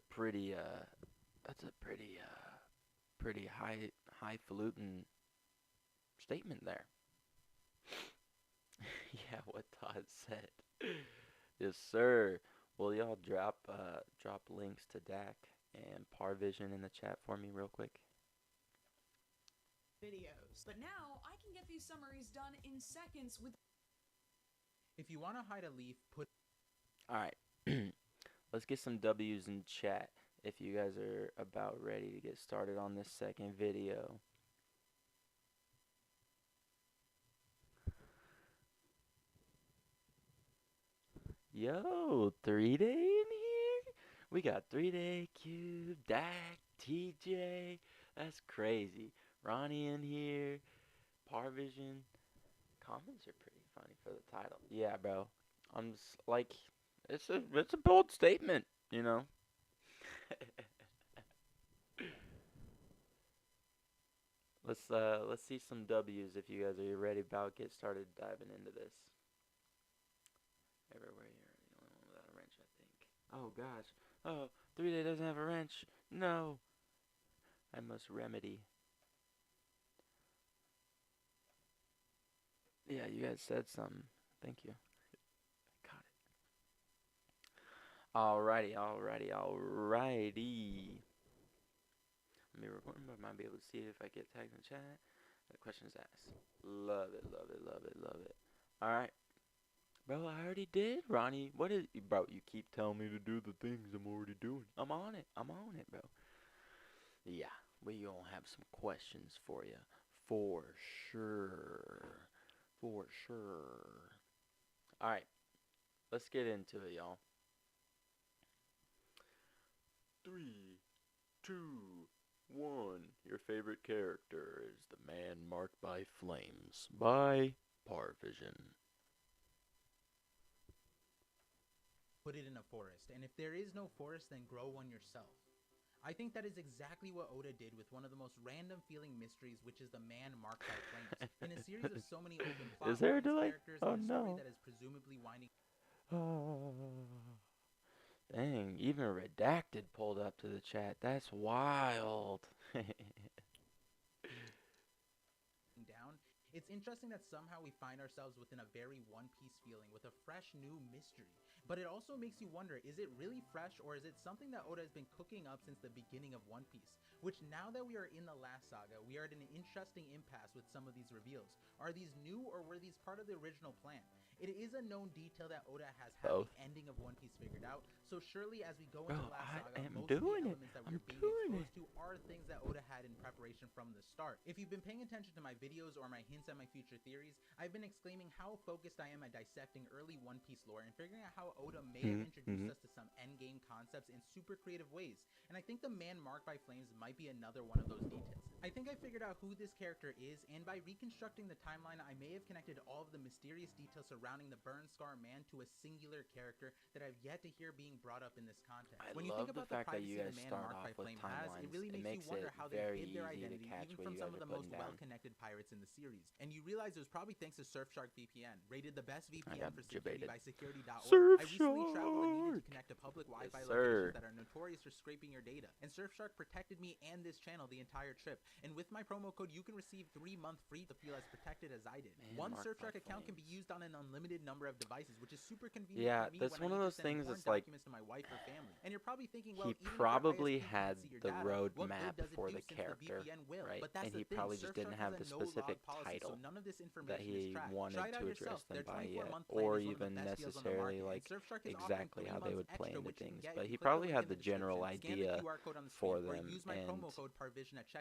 pretty highfalutin statement there. Yeah, what Todd said. Yes, sir. Will y'all drop links to Dak and Parvision in the chat for me real quick?
Videos. But now I can get these summaries done in seconds with.
If you want to hide a leaf, put.
Alright. Let's get some W's in chat if you guys are about ready to get started on this second video. Yo, 3-Day in here? We got 3-Day, Cube, Dak, TJ. That's crazy. Ronnie in here. Parvision. Comments are pretty funny for the title. Yeah, bro. I'm just, like, it's a bold statement, you know. Let's see some W's if you guys are ready about get started diving into this. Everywhere you're the only one without a wrench, I think. Oh gosh. Oh, 3-Day doesn't have a wrench. No. I must remedy. Yeah, you guys said something. Thank you. Got it. Alrighty. Let me recording, but I might be able to see it if I get tagged in the chat. The question is asked. Love it. Alright. Bro, I already did, Ronnie. What is... Bro, you keep telling me to do the things I'm already doing. I'm on it, bro. Yeah, we gonna have some questions for you. For sure. Alright. Let's get into it, y'all. 3, 2, 1. Your favorite character is the man marked by flames by Parvision.
Put it in a forest, and if there is no forest, then grow one yourself. I think that is exactly what Oda did with one of the most random feeling mysteries, which is the man marked by flames. In a series of so many open plot characters and a story that is presumably winding.
Dang, even Redacted pulled up to the chat. That's wild.
Down, It's interesting that somehow we find ourselves within a very One Piece feeling with a fresh new mystery. But it also makes you wonder, is it really fresh, or is it something that Oda has been cooking up since the beginning of One Piece? Which, now that we are in the last saga, we are at an interesting impasse with some of these reveals. Are these new, or were these part of the original plan? It is a known detail that Oda has had the ending of One Piece figured out, so surely as we go into the last saga, most of the elements that we're being exposed to are things that Oda had in preparation from the start. If you've been paying attention to my videos or my hints at my future theories, I've been exclaiming how focused I am at dissecting early One Piece lore and figuring out how Oda may have introduced us to some endgame concepts in super creative ways, and I think the man marked by flames might be another one of those details. I think I figured out who this character is, and by reconstructing the timeline, I may have connected all of the mysterious details surrounding the Burn Scar Man to a singular character that I've yet to hear being brought up in this context. When you think about the privacy the man marked by flame has, it really makes you wonder how they hid their identity even from some of the most well-connected pirates in the series. And you realize it was probably thanks to Surfshark VPN, rated the best VPN for security by security.org. I recently traveled and needed to connect to public Wi-Fi locations that are notorious for scraping your data, and Surfshark protected me and this channel the entire trip. And with my promo code, you can receive 3 months free to feel as protected as I did. One Surfshark account can be used on an unlimited number of devices, which is super convenient for me
that's
when
one of those things that's like
documents to my wife or family. And you're probably thinking, well,
he probably had the roadmap for the character, right? And he probably just didn't have the specific title that he wanted to address them by yet, or even necessarily like exactly how they would play into things. But he probably had the general idea for them, and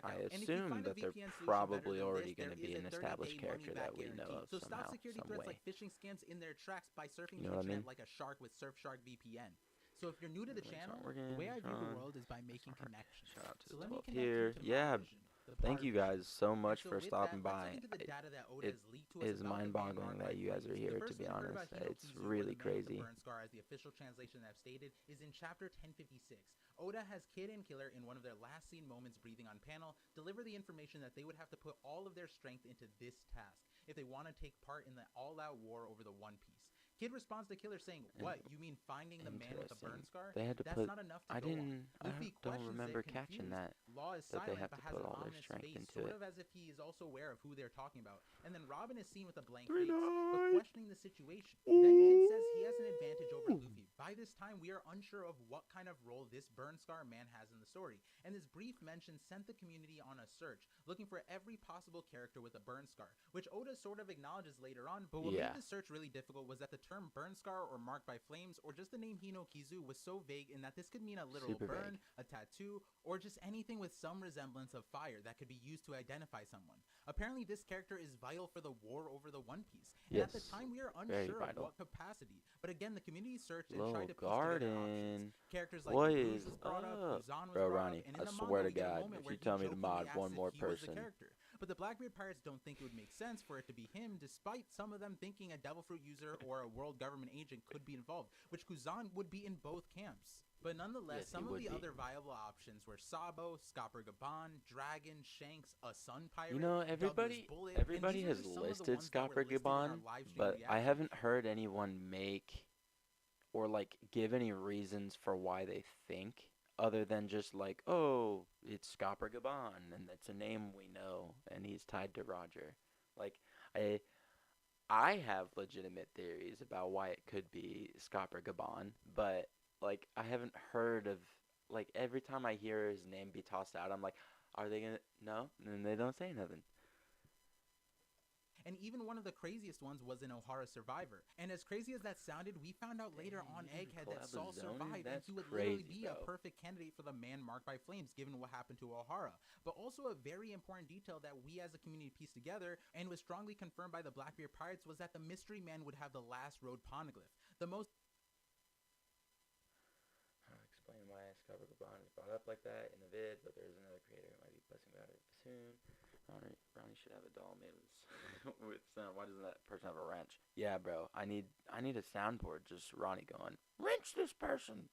I assume that they're probably already going to be an established character that we know of
so
somehow,
stop security
some
threats
way.
like phishing scams in their tracks by surfing
You
the
know what I
internet
mean?
like a shark with Surfshark VPN. So if you're new to the channel, the way I view the world is by making connections.
Shout out to
So
the
let me
12
connect
here.
you to
Yeah,
my vision, the
thank you
Par
guys so
vision.
much
And so
for
with
stopping
that,
by.
let's look into the data that Oda
It
has leaked to us
is
about the man
mind-boggling
marked
that
by
you guys are
flames.
here,
The
to
first
be
thing we heard
honest.
about Hino
It's
Kizu, or
really
the man with
crazy.
the burn scar, as the official translation I've stated, is in chapter 1056. Oda has Kid and Killer in one of their last scene moments breathing on panel deliver the information that they would have to put all of their strength into this task if they want to take part in the all-out war over the One Piece. Kid responds to Killer saying, "What, you mean finding the man with the burn scar?
They had to
That's
put.
not enough to
I
go
didn't.
on." Luffy
don't
questions
remember
it,
catching
confused.
that.
Law is
That they
silent
have
but
to
has
put
an
all their
ominous
strength
face,
into
sort
it.
of as if he is also aware of who they're talking about. And then Robin is seen with a blank
Three
face, but
nights.
questioning the situation. Then Kid says he has an advantage over Luffy. By this time, we are unsure of what kind of role this burn scar man has in the story, and this brief mention sent the community on a search, looking for every possible character with a burn scar, which Oda sort of acknowledges later on, but what made the search really difficult was that the term burn scar or marked by flames, or just the name Hino Kizu, was so vague in that this could mean a literal burn, a tattoo, or just anything with some resemblance of fire that could be used to identify someone. Apparently this character is vital for the war over the One Piece, and at the time we are unsure of what capacity, but again the community searched and tried to piece together options. Characters like Bruce was brought up, Kuzan was brought
Ronnie,
up, and in
I
the
swear
manga
to
we get a
God,
moment
if
where
you
he
tell me to
jokingly
mod
asks
one
if
more
he was the
person.
character. But the Blackbeard pirates don't think it would make sense for it to be him, despite some of them thinking a Devil Fruit user or a world government agent could be involved, which Kuzan would be in both camps. But nonetheless, some of the other viable options were Sabo, Scopper Gaban, Dragon, Shanks, a Sun Pirate.
You know, everybody has listed Scopper Gaban, but I haven't heard anyone make or like give any reasons for why they think, other than just like, oh, it's Scopper Gaban, and that's a name we know, and he's tied to Roger. Like, I have legitimate theories about why it could be Scopper Gaban, but like I haven't heard of, like, every time I hear his name be tossed out, I'm like, are they gonna, no? And they don't say nothing.
And even one of the craziest ones was an Ohara survivor. And as crazy as that sounded, we found out later on Egghead that Saul survived, and he would literally be a perfect candidate for the man marked by flames, given what happened to Ohara. But also a very important detail that we as a community pieced together, and was strongly confirmed by the Blackbeard pirates, was that the mystery man would have the last road poneglyph. The most...
I'll explain why Scopper Gaban is brought up like that in the vid, but there's another creator who might be blessing about it soon. Ronnie should have a doll made with sound. Why doesn't that person have a wrench? Yeah, bro. I need a soundboard. Just Ronnie going, wrench this person.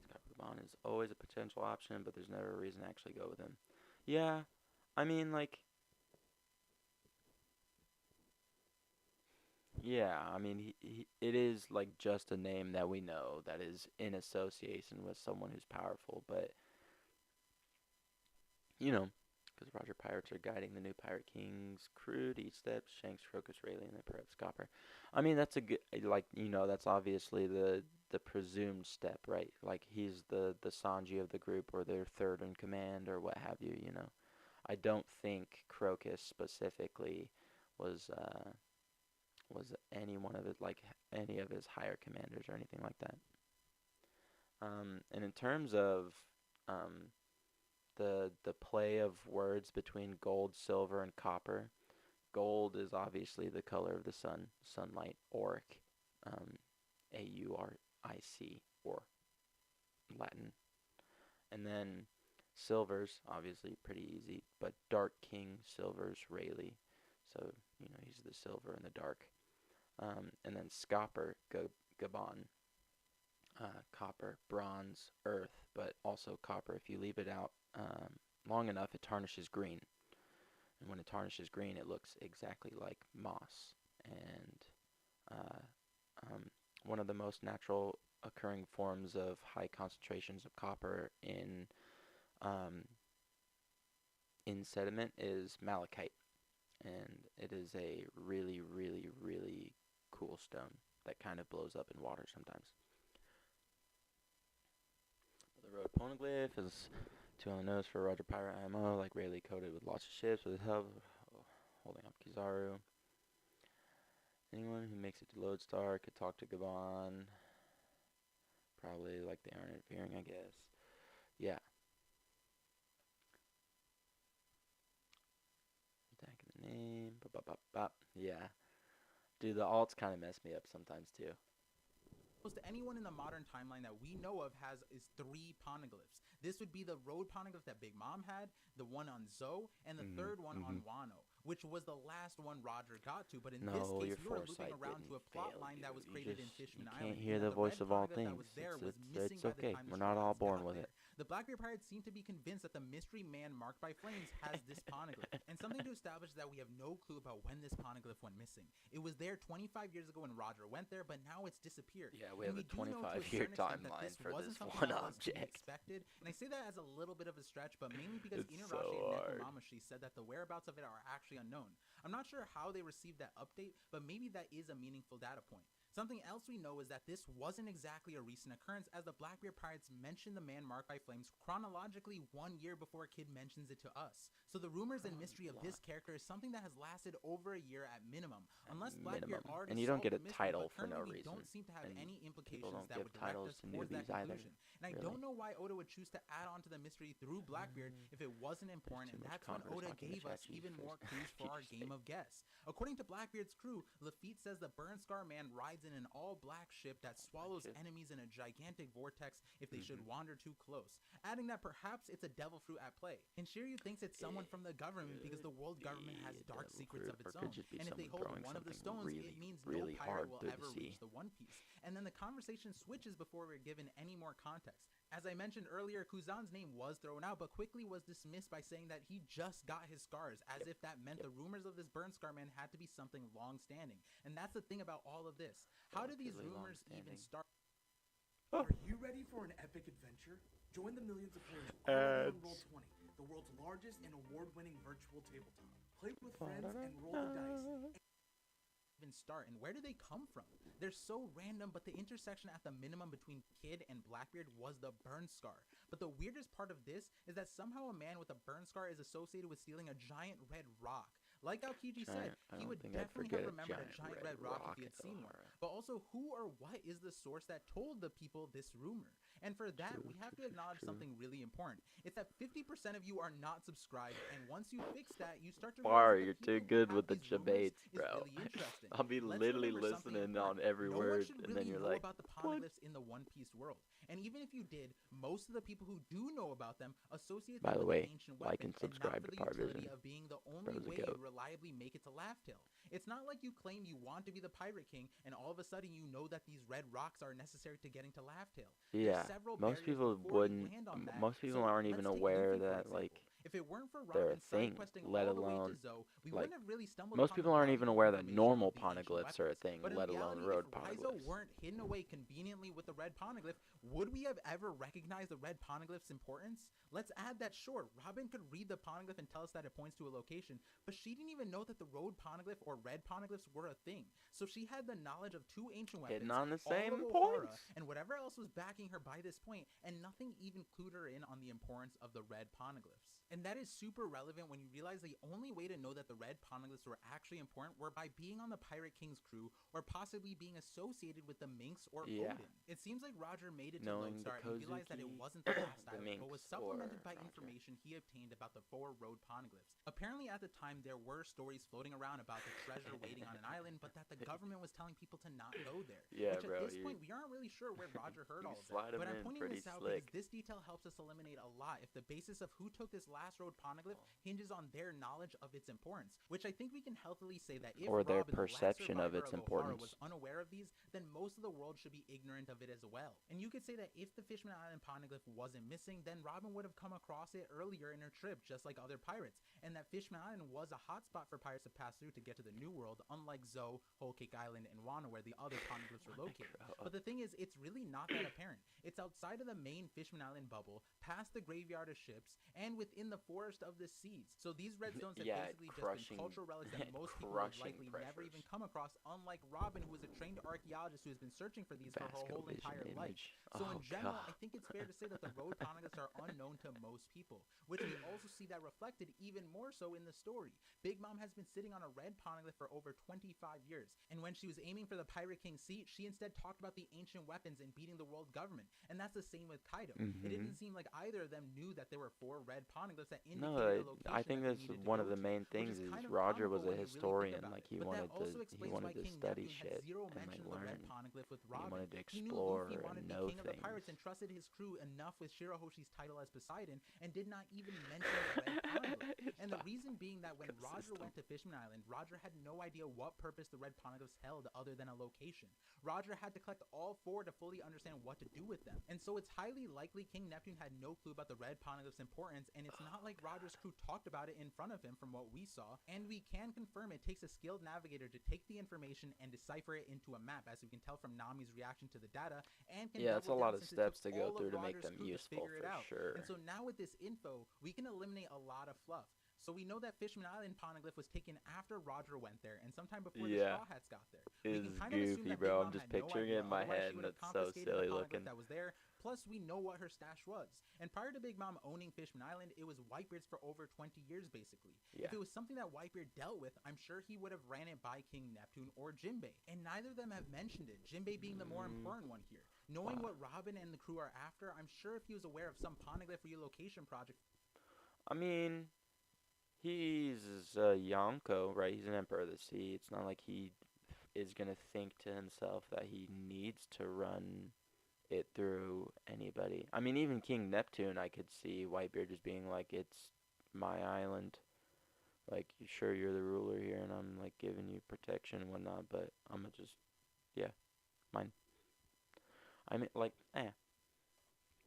Scott Gaban is always a potential option, but there's never a reason to actually go with him. Yeah, I mean, like, yeah, I mean, it is like just a name that we know that is in association with someone who's powerful, but you know. because Roger Pirates are guiding the new Pirate King's crew to each step. Shanks, Crocus, Rayleigh, and the perhaps Copper. I mean, that's a good, like, that's obviously the presumed step, right? Like, he's the Sanji of the group, or their third in command, or what have you, I don't think Crocus specifically was any one of it, like, any of his higher commanders or anything like that. And in terms of the play of words between gold, silver, and copper, gold is obviously the color of the sun, sunlight, auric, Auric, or Latin. And then silver's obviously pretty easy, but Dark King silver's Rayleigh, so he's the silver in the dark. And then Scopper, Gabon, copper, bronze, earth, but also copper. If you leave it out long enough, it tarnishes green. And when it tarnishes green, it looks exactly like moss. And one of the most natural occurring forms of high concentrations of copper in sediment is malachite. And it is a really, really, really cool stone that kind of blows up in water sometimes. The road poneglyph is 2 on the nose for Roger Pirate IMO, like Rayleigh coated with lots of ships with his help, holding up Kizaru. Anyone who makes it to Lodestar could talk to Gabon. Probably like they aren't interfering, I guess. Yeah. Attacking the name. Yeah. Dude, the alts kind of mess me up sometimes too.
Close to anyone in the modern timeline that we know of is 3 poneglyphs. This would be the road poneglyph that Big Mom had, the one on Zoe, and the third one on Wano, which was the last one Roger got to. But in this case, you were looping around to a plot line that was created in Fishman Island.
You can't hear the voice of all things. It's okay. We're not all born with it.
The Blackbeard Pirates seem to be convinced that the mystery man marked by flames has this poneglyph, and something to establish that we have no clue about when this poneglyph went missing. It was there 25 years ago when Roger went there, but now it's disappeared.
Yeah, we have a 25-year timeline for this one object.
Expected, and I say that as a little bit of a stretch, but mainly because Inarashi
so
and Nekomamushi said that the whereabouts of it are actually unknown. I'm not sure how they received that update, but maybe that is a meaningful data point. Something else we know is that this wasn't exactly a recent occurrence, as the Blackbeard Pirates mentioned the man marked by flames chronologically 1 year before Kid mentions it to us. So the rumors and mystery of this character is something that has lasted over a year at minimum. Unless Blackbeard already
and you don't get a
mystery,
title for no
we
reason.
Don't seem to have any implications
don't
that
give
would direct
titles
us
to
towards that
newbies either,
conclusion. And I don't know why Oda would choose to add on to the mystery through Blackbeard if it wasn't important, and that's when Oda gave us even more clues for our game of guess. According to Blackbeard's crew, Lafitte says the Burn Scar Man rides in an all-black ship that swallows enemies in a gigantic vortex if they should wander too close, adding that perhaps it's a devil fruit at play. And Shiryu thinks it's someone from the government because the world government has dark secrets of its own, and if they hold one of the stones, it means
really
no pirate will
hard
ever reach the One Piece. And then the conversation switches before we're given any more context. As I mentioned earlier, Kuzan's name was thrown out, but quickly was dismissed by saying that he just got his scars, as if that meant the rumors of this Burn Scar Man had to be something long-standing. And that's the thing about all of this. How do these rumors even start?
Are you ready for an epic adventure? Join the millions of players already on Roll20, the world's largest and award-winning virtual tabletop. Play with friends and roll the dice.
Start, and where do they come from? They're so random, but the intersection at the minimum between Kid and Blackbeard was the Burn Scar. But the weirdest part of this is that somehow a man with a burn scar is associated with stealing a giant red rock. Like Aokiji said, he would definitely have remembered a giant red rock if he had seen one. But also, who or what is the source that told the people this rumor? And for that, we have to acknowledge something really important. It's that 50% of you are not subscribed, and once you fix that, you start to realize
you're too good with the debates, bro.
Really interesting.
I'll be literally listening on every word, and then you're like,
about the poneglyphs in the One Piece world. And even if you did, most of the people who do know about them associate them with ancient weapons,
like and subscribe to Parvision.
Of being the only way you reliably make it to Laugh Tale. It's not like you claim you want to be the Pirate King, and all of a sudden you know that these red rocks are necessary to getting to Laugh Tale.
Yeah, most people wouldn't. Most people aren't even aware that, like,
If it weren't for
they're a
Robin side
thing,
questing
let
all the way
alone,
to Zoe, we
like,
wouldn't have really stumbled
most
upon
people
the
aren't even
valuable
aware that
information
normal
of the ancient
poneglyphs are a
weapons.
thing,
But in
let alone
reality,
road
if Rhizo
poneglyphs.
weren't hidden away conveniently with the red poneglyph, would we have ever recognized the red poneglyph's importance? Let's add that sure, Robin could read the poneglyph and tell us that it points to a location, but she didn't even know that the road poneglyph or red poneglyphs were a thing. So she had the knowledge of 2 ancient weapons,
Hitting on the
all
same
of O'Hara,
points.
and whatever else was backing her by this point, and nothing even clued her in on the importance of the red poneglyphs. And that is super relevant when you realize the only way to know that the red poneglyphs were actually important were by being on the Pirate King's crew, or possibly being associated with the Minx or
Yeah.
Odin. It seems like Roger made it to
Knowing
Lodestar
the
and realized that it
Kozuki,
wasn't the last
the
island,
Minx
but was
or
supplemented by
Roger.
information he obtained about the 4 road poneglyphs. Apparently at the time there were stories floating around about the treasure waiting on an island, but that the government was telling people to not go there.
Yeah,
which
bro,
at this point we aren't really sure where Roger heard all of that.
slide 'em
But I'm
in
pointing
pretty
this out
slick.
because this detail helps us eliminate a lot if the basis of who took this last road poneglyph hinges on their knowledge of its importance, which I think we can healthily say that if
Or their
Robin, the last
perception of
survivor
its
O'Hara,
importance.
was unaware of these, then most of the world should be ignorant of it as well. And you could say that if the Fishman Island poneglyph wasn't missing, then Robin would have come across it earlier in her trip, just like other pirates, and that Fishman Island was a hotspot for pirates to pass through to get to the New World, unlike Zoe, Whole Cake Island, and Wana, where the other poneglyphs were located. But the thing is, it's really not that apparent. It's outside of the main Fishman Island bubble, past the graveyard of ships, and within the forest of the seas. So these red stones have
Yeah,
basically just
crushing-
been cultural relics that most people would
crushing
likely never
pressures.
even come across, unlike Robin, who is a trained archaeologist who has been searching for these for her
Vasco
whole
vision
entire life.
image.
So
Oh,
in general,
God.
I think it's fair to say that the road poneglyphs are unknown to most people, which we also see that reflected even more so in the story. Big Mom has been sitting on a red poneglyph for over 25 years, and when she was aiming for the Pirate King's seat, she instead talked about the ancient weapons and beating the world government, and that's the same with Kaido. It didn't seem like either of them knew that there were 4 red poneglyphs that indicated the
No,
location
I think
that they
that's
needed to
one of
go
the
to,
main
which
things
is
is
kind of
Roger was
comical
a
when you really think
historian,
about
like
it.
he
But
wanted
that also
to he
explains
wanted
why
to
King
study
Neptune
shit
had zero
and like
mention of the red
learn.
poneglyph with
He
Robin.
wanted to
He knew
explore
Luffy
and
wanted to be
know
king of the
things.
pirates and trusted his crew enough with Shirahoshi's title as Poseidon and did not even mention the red poneglyph. And the reason being that when Roger went to Fishman Island, Roger had no idea what purpose the red poneglyphs held other than a location. Roger had to collect all 4 to fully understand what to do with them. And so it's highly likely King Neptune had no clue about the red poneglyph's importance, and it's not like Roger's crew talked about it in front of him from what we saw. And we can confirm it takes a skilled navigator to take the information and decipher it into a map, as we can tell from Nami's reaction to the data, and can
Yeah, it's a
double
lot
down
of
since it
steps
took
to go
all of
through to make
Roger's
them
crew to
useful
figure it
for
out.
sure.
And so now with this info, we can eliminate a lot of fluff. So we know that Fishman Island poneglyph was taken after Roger went there, and sometime before the
Yeah.
Straw Hats got there.
It
We
is
can kind of assume
goofy,
that
bro.
Big
I'm
Mom
just
had no
picturing
idea,
it in my
otherwise
head,
she
and
would have
it's so
confiscated
silly
the poneglyph
looking.
that was there. Plus, we know what her stash was. And prior to Big Mom owning Fishman Island, it was Whitebeard's for over 20 years, basically.
Yeah.
If it was something that Whitebeard dealt with, I'm sure he would have ran it by King Neptune or Jinbei. And neither of them have mentioned it, Jinbei being the more important one here. Knowing what Robin and the crew are after, I'm sure if he was aware of some poneglyph relocation project.
I mean, he's a Yonko, right? He's an Emperor of the Sea. It's not like he is gonna think to himself that he needs to run it through anybody. I mean, even King Neptune, I could see Whitebeard just being like, "It's my island. Like, sure, you're the ruler here, and I'm like giving you protection and whatnot, but I'm gonna just, yeah, mine." I mean, like,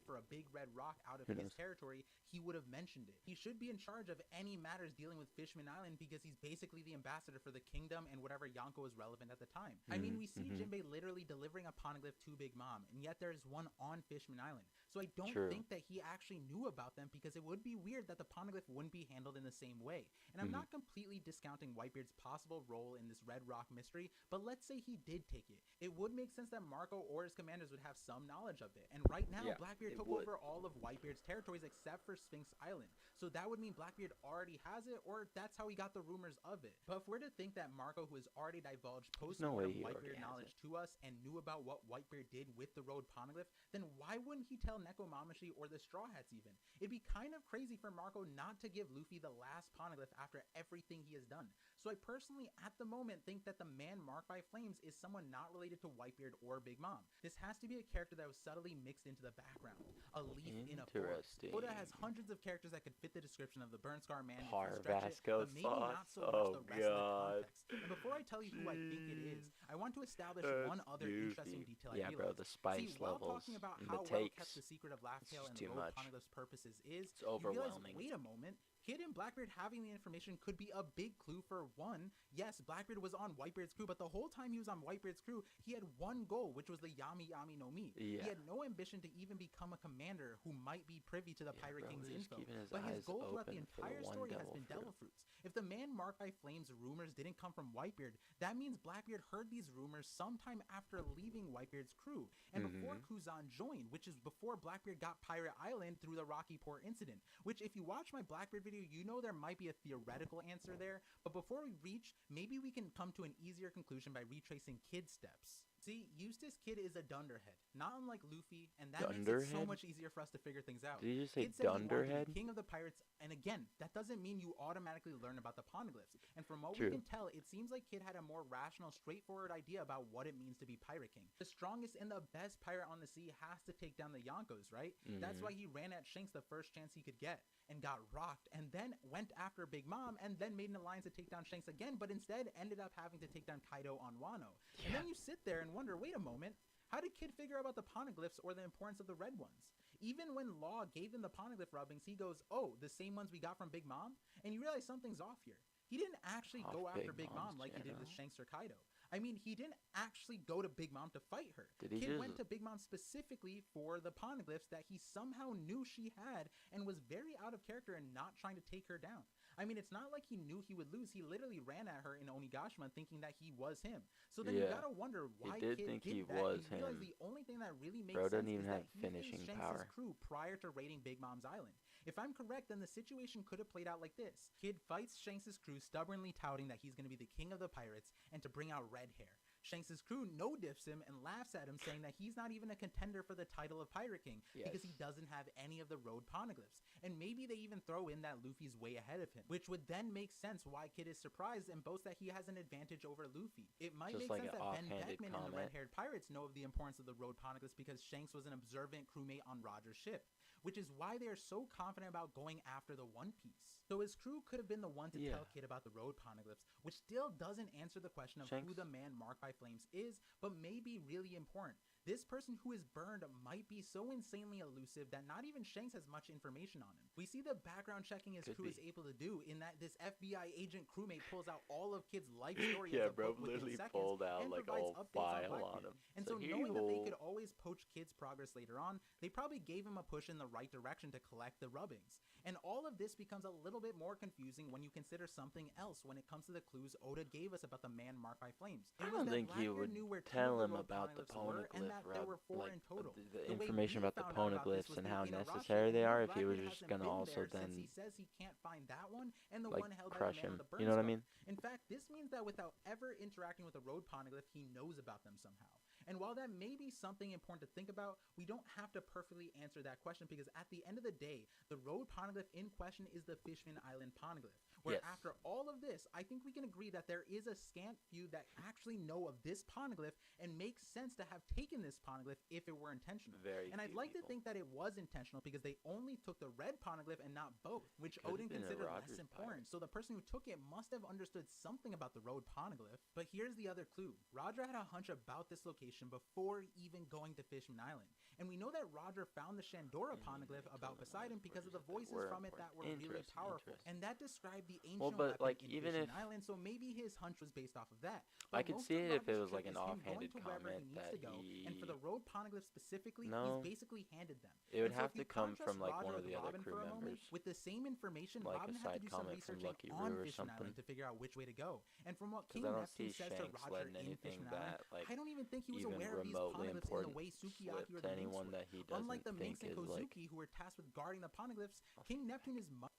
for a big red rock out of
Who
his
knows?
territory, he would have mentioned it. He should be in charge of any matters dealing with Fishman Island because he's basically the ambassador for the kingdom and whatever Yonko is relevant at the time. I mean, we see Jinbei literally delivering a poneglyph to Big Mom, and yet there's one on Fishman Island. So I don't
True.
think that he actually knew about them because it would be weird that the poneglyph wouldn't be handled in the same way. And I'm not completely discounting Whitebeard's possible role in this Red Rock mystery, but let's say he did take it. It would make sense that Marco or his commanders would have some knowledge of it. And right now,
Yeah,
Blackbeard
it
took
would.
over all of Whitebeard's territories except for Sphinx Island. So that would mean Blackbeard already has it, or that's how he got the rumors of it. But if we're to think that Marco, who has already divulged
no way
post-mortem
he already
Whitebeard
has
knowledge
it.
to us and knew about what Whitebeard did with the road poneglyph, then why wouldn't he tell Nekomamushi or the Straw Hats even? It'd be kind of crazy for Marco not to give Luffy the last poneglyph after everything he has done. So I personally, at the moment, think that the man marked by flames is someone not related to Whitebeard or Big Mom. This has to be a character that was subtly mixed into the background. A leaf in a forest.
Interesting.
Oda has hundreds of characters that could fit the description of the Burn Scar man if you
Parvasco
stretch it, but maybe not so
sauce.
much the rest of the context. And before I tell you who I think it is, I want to establish one other interesting detail I
Yeah,
realized.
bro, the spice
See, while
levels
talking about
and
how
the
well
takes.
kept the secret of Laugh Tale and
too
the Road
much.
Poneglyph's purposes is,
It's
you realize,
overwhelming.
wait a moment, Kid and Blackbeard having the information could be a big clue for one. Yes, Blackbeard was on Whitebeard's crew, but the whole time he was on Whitebeard's crew, he had one goal, which was the Yami Yami no Mi.
Yeah.
He had no ambition to even become a commander who might be privy to the Pirate King's
he's
info.
keeping his
But his
eyes
goal throughout the
open for the
entire
one
story has
devil
been
fruit.
devil fruits. If the man marked by Flames rumors didn't come from Whitebeard, that means Blackbeard heard these rumors sometime after leaving Whitebeard's crew, and before Kuzan joined, which is before Blackbeard got Pirate Island through the Rocky Port incident. Which, if you watch my Blackbeard video, you know there might be a theoretical answer there, but before we reach, maybe we can come to an easier conclusion by retracing Kid's steps. See, Eustace Kid is a dunderhead, not unlike Luffy, and that makes it so
Dunderhead?
much easier for us to figure things out.
Did you just say
Kid said he wanted to be
Dunderhead?
king of the pirates, and again, that doesn't mean you automatically learn about the poneglyphs. And from what
True.
we can tell, it seems like Kid had a more rational, straightforward idea about what it means to be Pirate King. The strongest and the best pirate on the sea has to take down the Yonkos, right? That's why he ran at Shanks the first chance he could get, and got rocked, and then went after Big Mom, and then made an alliance to take down Shanks again, but instead ended up having to take down Kaido on Wano. And then you sit there and wonder, wait a moment, how did Kid figure out about the poneglyphs or the importance of the red ones? Even when Law gave him the poneglyph rubbings, he goes, oh, the same ones we got from Big Mom? And you realize something's off here. He didn't actually
Off
go after
Big
Big Mom
Mom's
like he did with
channel.
Shanks or Kaido. I mean, he didn't actually go to Big Mom to fight her.
Did he
Kid
just-
went to Big Mom specifically for the poneglyphs that he somehow knew she had and was very out of character and not trying to take her down. I mean, it's not like he knew he would lose. He literally ran at her in Onigashima thinking that he was him. So then you
Yeah.
gotta wonder why
did
Kid
think
did
he
that.
was
And you realize
him.
the only thing that really makes
Bro
sense
doesn't even
is
have
that he
finishing
faced Shanks'
power.
crew prior to raiding Big Mom's island. If I'm correct, then the situation could have played out like this. Kid fights Shanks' crew, stubbornly touting that he's going to be the king of the pirates and to bring out red hair. Shanks' crew no-diffs him and laughs at him, saying that he's not even a contender for the title of Pirate King because he
Yes.
doesn't have any of the road poneglyphs. And maybe they even throw in that Luffy's way ahead of him, which would then make sense why Kid is surprised and boasts that he has an advantage over Luffy. It might
Just
make
like
sense
an
that Ben
offhanded
Beckman and the
comment.
red-haired pirates know of the importance of the road poneglyphs because Shanks was an observant crewmate on Roger's ship, which is why they are so confident about going after the One Piece. So his crew could have been the one to
Yeah.
tell Kid about the road poneglyphs, which still doesn't answer the question of who
Shanks-
the man marked by flames is, but may be really important. This person who is burned might be so insanely elusive that not even Shanks has much information on him. We see the background checking his
Could
crew is
be.
able to do in that this FBI agent crewmate pulls out all of Kid's life story
Yeah,
as a
bro,
book within
literally
seconds
pulled out
and
like a
provides
whole
updates on
file on
Blackbeard.
him.
And
So
so
here
knowing that they
you
could always poach Kid's progress later on, they probably gave him a push in the right direction to collect the rubbings. And all of this becomes a little bit more confusing when you consider something else when it comes to the clues Oda gave us about the man marked by flames. It
I
was
don't
that
think he
Blackbeard
would
knew where two
tell
of
him
road
about the
poneglyphs were, and that there were four
like
in total.
the
The way
information
we
about the
found out about this
poneglyphs
was
and
through
how
Inarashi,
necessary
and
they
maybe
are. If he was
Blackbeard
just
hasn't
gonna
been
also
there since
then
he says he can't find that one and the
like
one held by
crush
the man
him,
with the burn
you know what I
scar.
mean?
In fact, this means that without ever interacting with a road poneglyph, he knows about them somehow. And while that may be something important to think about, we don't have to perfectly answer that question because at the end of the day, the road poneglyph in question is the Fishman Island poneglyph. Where
Yes.
after all of this, I think we can agree that there is a scant few that actually know of this poneglyph and makes sense to have taken this poneglyph if it were intentional.
Very
And I'd
few
like to
people.
think that it was intentional because they only took the red poneglyph and not both, which
Could've
Odin
been a
considered less
Rogers
important. So the person who took it must have understood something about the road poneglyph. But here's the other clue. Roger had a hunch about this location before even going to Fishman Island. And we know that Roger found the Shandora poneglyph about Poseidon because of the voices
were
from it that were
important.
really
Interesting,
powerful.
interesting.
And that described the ancient
Well, but,
weapon
like,
in
even
Fishman
if-
Island, so maybe his hunch was based off of that.
I
But
could
most
see
of
it if it
Roger's
was, like,
trip
an
is him going
offhanded
to wherever he
comment
needs
that
to go, and for
he-
the road poneglyph specifically,
No.
he's basically handed them.
It would
And so
have
if you
to come
contrast
from, like,
Roger
one of
with
the other
Robin
crew
for a moment,
members.
with the same information,
Like a
Robin had to
side
do some
comment from
researching
Lucky
on
Roo or
Fishman Island
something.
to figure out which way to go. And from what
'Cause
King
I don't
Neptune
see
says to
Shanks
Roger
letting
in
anything
Fishman
that,
Island,
like,
I don't even think he was
even
aware of these
remotely
poneglyphs in the
important
way
slip
Sukiyaki or
to
the Minx
anyone
were.
that he doesn't
Unlike the Minx
think
and
is, like,
Kozuki, who were tasked with guarding the poneglyphs, King Neptune is much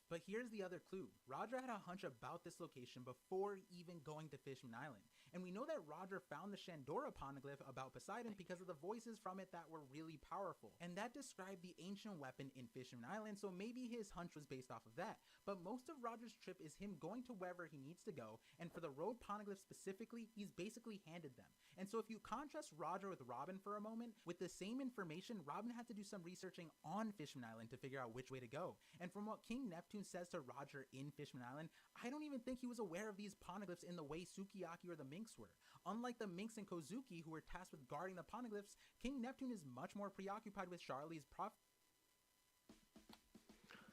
But here's the other clue. Roger had a hunch about this location before even going to Fishman Island. And we know that Roger found the Shandora poneglyph about Poseidon because of the voices from it that were really powerful. And that described the ancient weapon in Fishman Island, so maybe his hunch was based off of that. But most of Roger's trip is him going to wherever he needs to go, and for the road poneglyphs specifically, he's basically handed them. And so if you contrast Roger with Robin for a moment, with the same information, Robin had to do some researching on Fishman Island to figure out which way to go. And from what King Neptune says to Roger in Fishman Island, I don't even think he was aware of these poneglyphs in the way Sukiyaki or the Minks were. Unlike the Minks and Kozuki, who were tasked with guarding the poneglyphs, King Neptune is much more preoccupied with Charlie's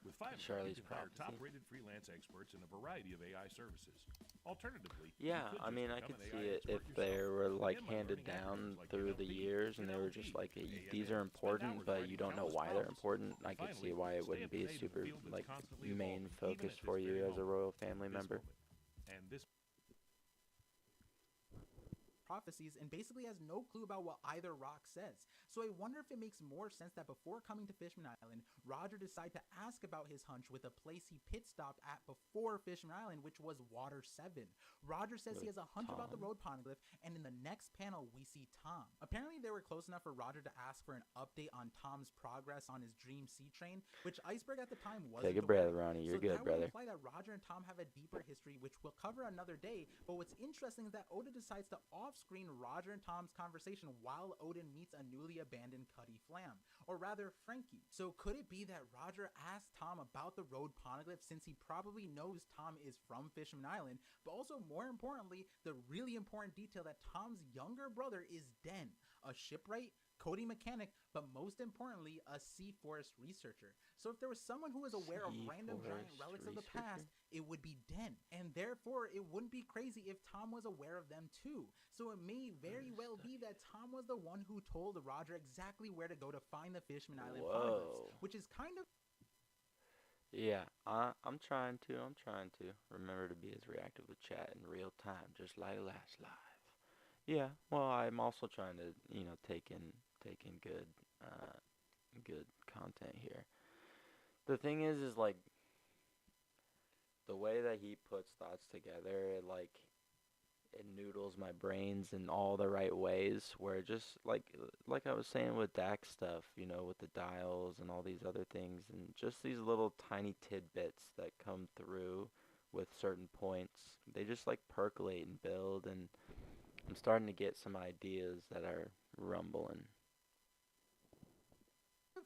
With Fiverr, you can hire top-rated freelance experts in a variety of AI services. Alternatively,
yeah, I mean, I could see it if they were like handed down through the years and they were just like, these are important, but you don't know why they're important. I could see why it wouldn't be a super like main focus for you as a royal family member.
And this
prophecies and basically has no clue about what either rock says. So I wonder if it makes more sense that before coming to Fishman Island, Roger decided to ask about his hunch with a place he pit stopped at before Fishman Island, which was Water 7. Roger says he has a hunch about the road poneglyph, and in the next panel we see Tom. Apparently they were close enough for Roger to ask for an update on Tom's progress on his dream sea train, which Iceberg at the time wasn't.
Take a breath, Ronnie. You're good, brother.
So that would imply that Roger and Tom have a deeper history, which we'll cover another day. But what's interesting is that Oda decides to off-screen Roger and Tom's conversation while Odin meets a newly abandoned Cuddy Flam, or rather Frankie. So could it be that Roger asked Tom about the road poneglyph since he probably knows Tom is from Fishman Island, but also more importantly, the really important detail that Tom's younger brother is Den, a shipwright, coding mechanic, but most importantly, a sea forest researcher. So if there was someone who was aware of random giant relics of the past, it would be Den. And therefore, it wouldn't be crazy if Tom was aware of them too. So it may very well be that Tom was the one who told Roger exactly where to go to find the Fishman Island poneglyphs, which is kind of...
Yeah, I'm trying to remember to be as reactive with chat in real time, just like last live. Yeah, well, I'm also trying to, take in good content here. The thing is like, the way that he puts thoughts together, it noodles my brains in all the right ways, where just, like I was saying with Dax stuff, with the dials and all these other things, and just these little tiny tidbits that come through with certain points, they just, percolate and build, and I'm starting to get some ideas that are rumbling.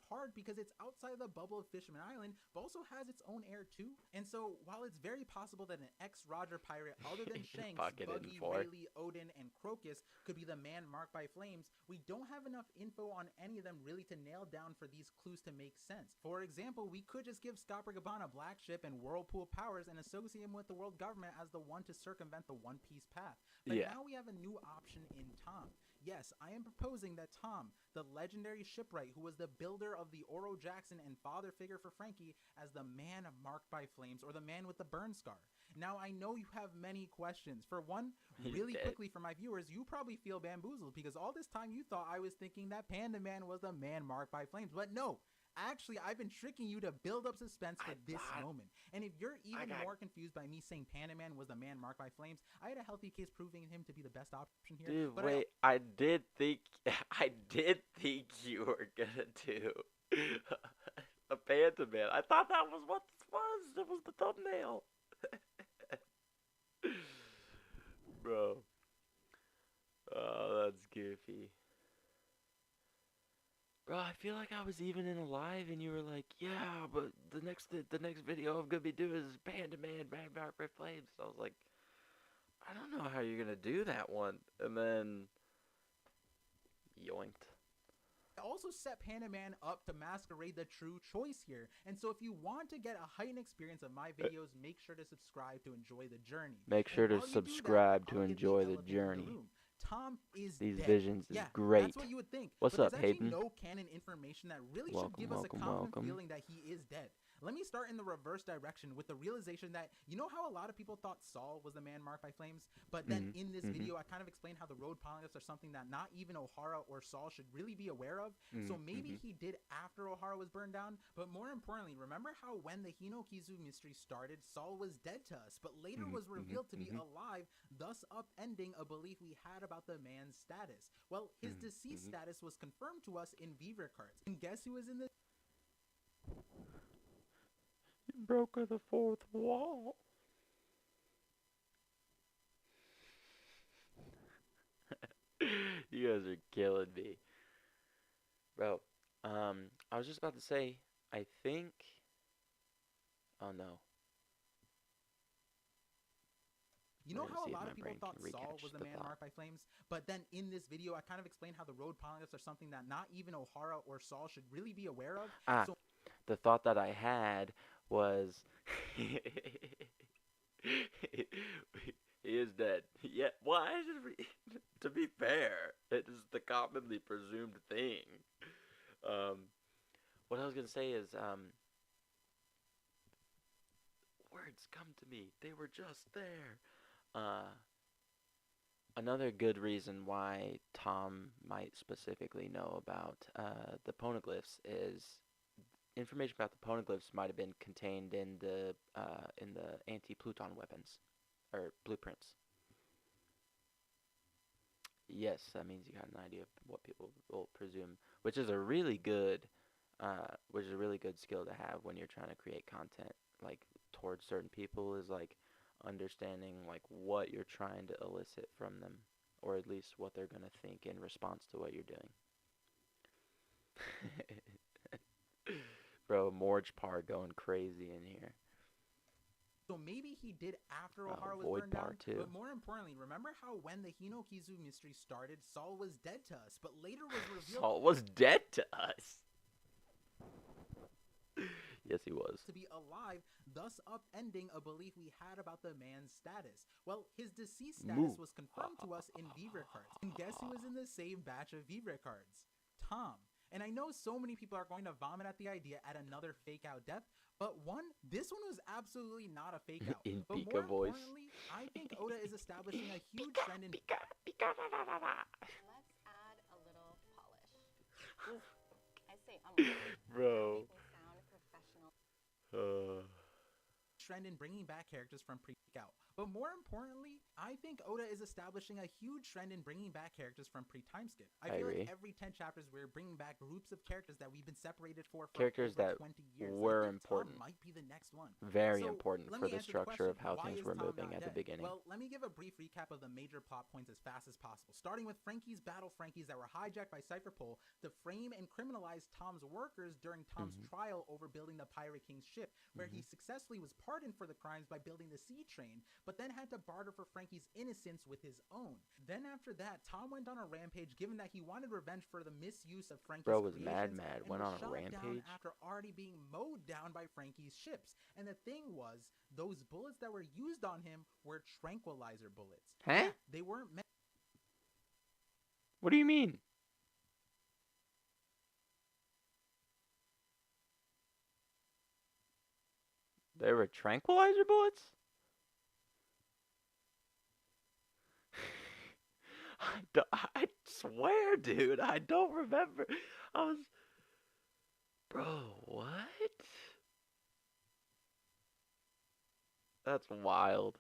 Hard because it's outside the bubble of Fishman Island, but also has its own air too. And so while it's very possible that an ex-Roger pirate other than Shanks, Buggy, Rayleigh, Odin, and Crocus could be the man marked by flames, we don't have enough info on any of them really to nail down for these clues to make sense. For example, we could just give Scopper Gabbana black ship and whirlpool powers and associate him with the world government as the one to circumvent the One Piece path. But now we have a new option in Tom. Yes, I am proposing that Tom, the legendary shipwright who was the builder of the Oro Jackson and father figure for Frankie, as the man marked by flames, or the man with the burn scar. Now, I know you have many questions. For one, really quickly for my viewers, you probably feel bamboozled because all this time you thought I was thinking that Panda Man was the man marked by flames. But no, actually, I've been tricking you to build up suspense for this moment. And if you're even more confused by me saying Panda Man was the man marked by flames, I had a healthy case proving him to be the best option here.
Dude,
but
wait, I did think you were gonna do a Panda Man. I thought that was what this was. It was the thumbnail. Bro. Oh, that's goofy. Bro, I feel like I was even in a live and you were like, yeah, but the next video I'm gonna be doing is Panda Man, Man Marked by Flames. So I was like, I don't know how you're gonna do that one. And then yoinked.
I also set Panda Man up to masquerade the true choice here. And so if you want to get a heightened experience of my videos, make sure to subscribe to enjoy the journey.
Make sure to subscribe to enjoy the journey.
Tom is
These
dead.
visions is great.
That's what you would think.
What's
but
up,
there's actually
Hayden?
No canon information that really should give us a confident feeling that he is dead. Let me start in the reverse direction with the realization that, you know how a lot of people thought Saul was the man marked by flames? But then in this video, I kind of explained how the road polygraphs are something that not even O'Hara or Saul should really be aware of. So maybe he did after O'Hara was burned down. But more importantly, remember how when the Hinokizu mystery started, Saul was dead to us, but later was revealed to be alive, thus upending a belief we had about the man's status. Well, his deceased status was confirmed to us in Vivre cards. And guess who was in the...
You broke the fourth wall. You guys are killing me. Bro, I was just about to say, I think... Oh no.
You know how a lot of people thought Saul was the man marked by flames? But then in this video, I kind of explained how the road polygraphs are something that not even O'Hara or Saul should really be aware of. So
the thought that I had was... He is dead. Yeah, why should we... To be fair, it is the commonly presumed thing. What I was going to say is... Words come to me. They were just there. Another good reason why Tom might specifically know about the poneglyphs is information about the poneglyphs might have been contained in the anti-Pluton weapons or blueprints. Yes, that means you got an idea of what people will presume, which is a really good skill to have when you're trying to create content like towards certain people, is like understanding like what you're trying to elicit from them, or at least what they're gonna think in response to what you're doing. Bro, Morgepar going crazy in here.
So maybe he did after O'Hara was burned down. But more importantly, remember how when the Hinokizu mystery started, Saul was dead to us, but later was revealed...
Saul was dead to us? Yes, he was.
...to be alive, thus upending a belief we had about the man's status. Well, his deceased status was confirmed to us in Vivre cards. And guess who was in the same batch of Vivre cards? Tom. And I know so many people are going to vomit at the idea at another fake out death, but this one was absolutely not a fake out.
In
but
Pika
more
voice.
importantly, I think Oda is establishing a huge trend in...
Let's add a little polish. I say
Bro.
sound professional.
Trend in bringing back characters from pre-out. But more importantly, I think Oda is establishing a huge trend in bringing back characters from pre-time skip. I feel like every 10 chapters we're bringing back groups of characters that we've been separated for
characters
over
that
20 years.
were important.
Tom might be the next one.
Very
So,
important
let
for
me
the
answer
structure
question,
of how
why
things
is
were
Tom
moving
not
at the
dead?
beginning.
Well, let me give a brief recap of the major plot points as fast as possible, starting with Frankie's battle Frankies that were hijacked by Cypherpole to frame and criminalize Tom's workers during Tom's trial over building the Pirate King's ship, where he successfully was pardoned for the crimes by building the sea train, but then had to barter for Frankie's innocence with his own. Then after that, Tom went on a rampage given that he wanted revenge for the misuse of Frankie's creations,
mad,
and
went
was
on a
shot
rampage?
down after already being mowed down by Frankie's ships. And the thing was, those bullets that were used on him were tranquilizer bullets.
Huh?
Yeah, they weren't meant...
What do you mean? They were tranquilizer bullets? I swear, dude, I don't remember. Bro, what? That's wild.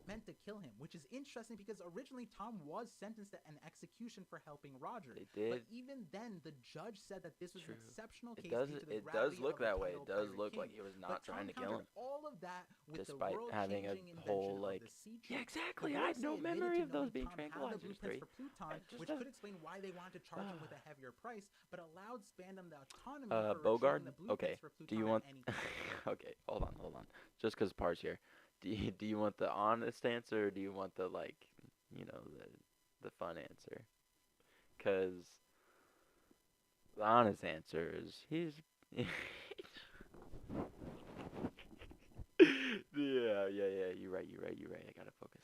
meant to kill him, which is interesting because originally Tom was sentenced to an execution for helping Roger.
They did.
But even then, the judge said that this was an exceptional case.
It does look that way. It does look like he was not trying to kill him.
All of that with
despite
the world
having a whole like
exactly.
I had no memory of those being tranquilizers.
For Pluton, which could explain why they wanted to charge him with a heavier price, but allowed Spandam the autonomy for
Bogard.
The blueprints
Okay.
for Pluton.
Do you want? Okay, hold on. Just because Par's here. Do you want the honest answer, or do you want the like, the fun answer? Because the honest answer is he's. Yeah. You're right. I gotta focus.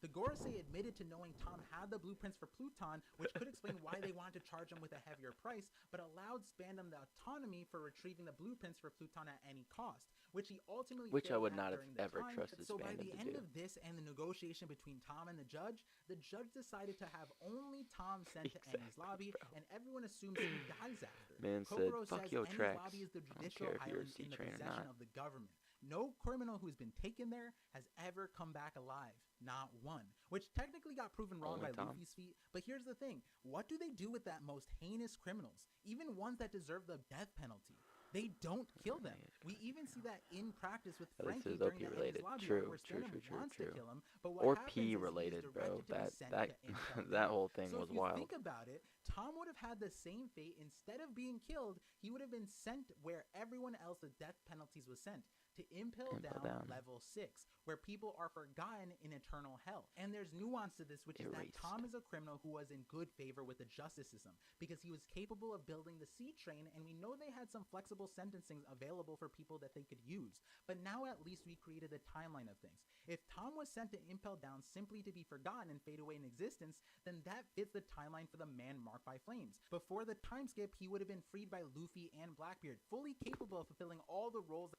The Gorosei admitted to knowing Tom had the blueprints for Pluton, which could explain why they wanted to charge him with a heavier price, but allowed Spandam the autonomy for retrieving the blueprints for Pluton at any cost, which he ultimately
Which I
failed
would
at
not have
during the
ever
time.
trusted
So by
Spandam
the
to
end
do.
of this and the negotiation between Tom and the judge decided to have only Tom sent to Enies Lobby, and everyone assumes he dies after.
Man said,
Kokoro
"Fuck
says
your
Enies
tracks.
Lobby is the
I don't
judicial
care if you're a
island
sea
in the
train or
possession
not."
of the government. No criminal who's been taken there has ever come back alive. Not one. Which technically got proven wrong
Only
by
Tom?
Luffy's feet. But here's the thing. What do they do with that most heinous criminals? Even ones that deserve the death penalty. They don't kill them. We even see that in practice with
At least
Frankie
there's
during
OP
the
related.
Enies Lobby,
True,
where
true,
Spandam
true, true,
wants
true.
to kill him, but what
Or
happens
P
is he's
related,
directed
bro.
to be sent
That
to Impel
that
Down.
whole thing
So
was
if you
wild.
think about it, Tom would have had the same fate. Instead of being killed, he would have been sent where everyone else the death penalties was sent, to Impel Down level 6, where people are forgotten in eternal hell. And there's nuance to this, which is that Tom is a criminal who was in good favor with the justice system, because he was capable of building the sea train, and we know they had some flexible sentencing available for people that they could use. But now at least we created the timeline of things. If Tom was sent to Impel Down simply to be forgotten and fade away in existence, then that fits the timeline for the man marked by flames. Before the time skip, he would have been freed by Luffy and Blackbeard, fully capable of fulfilling all the roles.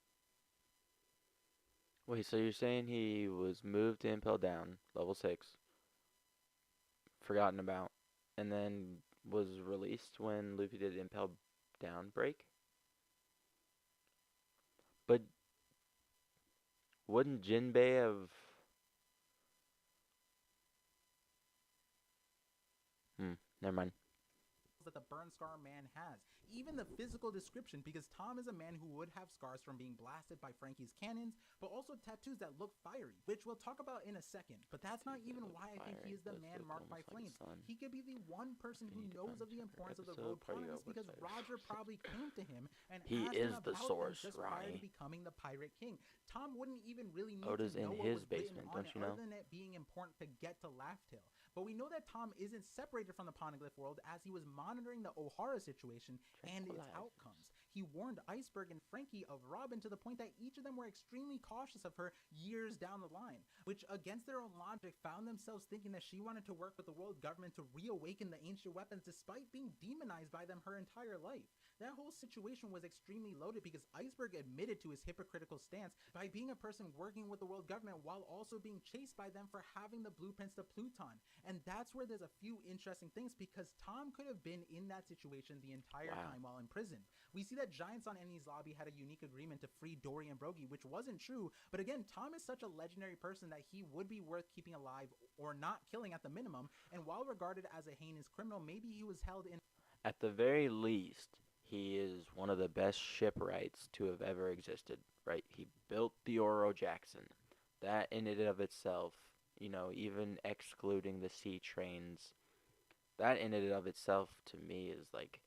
Wait, so you're saying he was moved to Impel Down, level 6, forgotten about, and then was released when Luffy did Impel Down break? But wouldn't Jinbei have... never mind.
That the burn scar man has, even the physical description, because Tom is a man who would have scars from being blasted by Frankie's cannons, but also tattoos that look fiery, which we'll talk about in a second. But that's not even why I think he is the man marked by flames. He could be the one person who knows of the importance of the road promise, because Roger probably came to him and asked him about them just prior to becoming the Pirate King. Tom wouldn't even really need to know what was written on it, other than it being important to get to Laugh Tale. But we know that Tom isn't separated from the Poneglyph world, as he was monitoring the O'Hara situation and its outcomes. He warned Iceberg and Frankie of Robin to the point that each of them were extremely cautious of her years down the line, which against their own logic found themselves thinking that she wanted to work with the world government to reawaken the ancient weapons despite being demonized by them her entire life. That whole situation was extremely loaded because Iceberg admitted to his hypocritical stance by being a person working with the world government while also being chased by them for having the blueprints to Pluton. And that's where there's a few interesting things, because Tom could have been in that situation the entire time while in prison. We see that Giants on Enies Lobby had a unique agreement to free Dory and Brogy, which wasn't true, but again, Tom is such a legendary person that he would be worth keeping alive or not killing at the minimum, and while regarded as a heinous criminal, maybe he was held in...
At the very least, he is one of the best shipwrights to have ever existed, right? He built the Oro Jackson. That in and of itself, you know, even excluding the sea trains, that in and of itself to me is like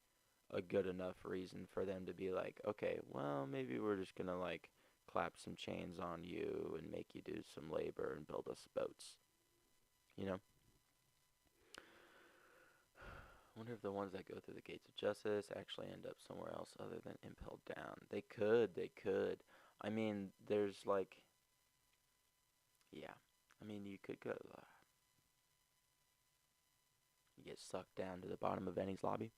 a good enough reason for them to be like, okay, well, maybe we're just gonna like clap some chains on you and make you do some labor and build us boats, you know? I wonder if the ones that go through the gates of justice actually end up somewhere else other than Impelled Down. They could. I mean, there's like, yeah. I mean, you could go, you get sucked down to the bottom of Enies Lobby.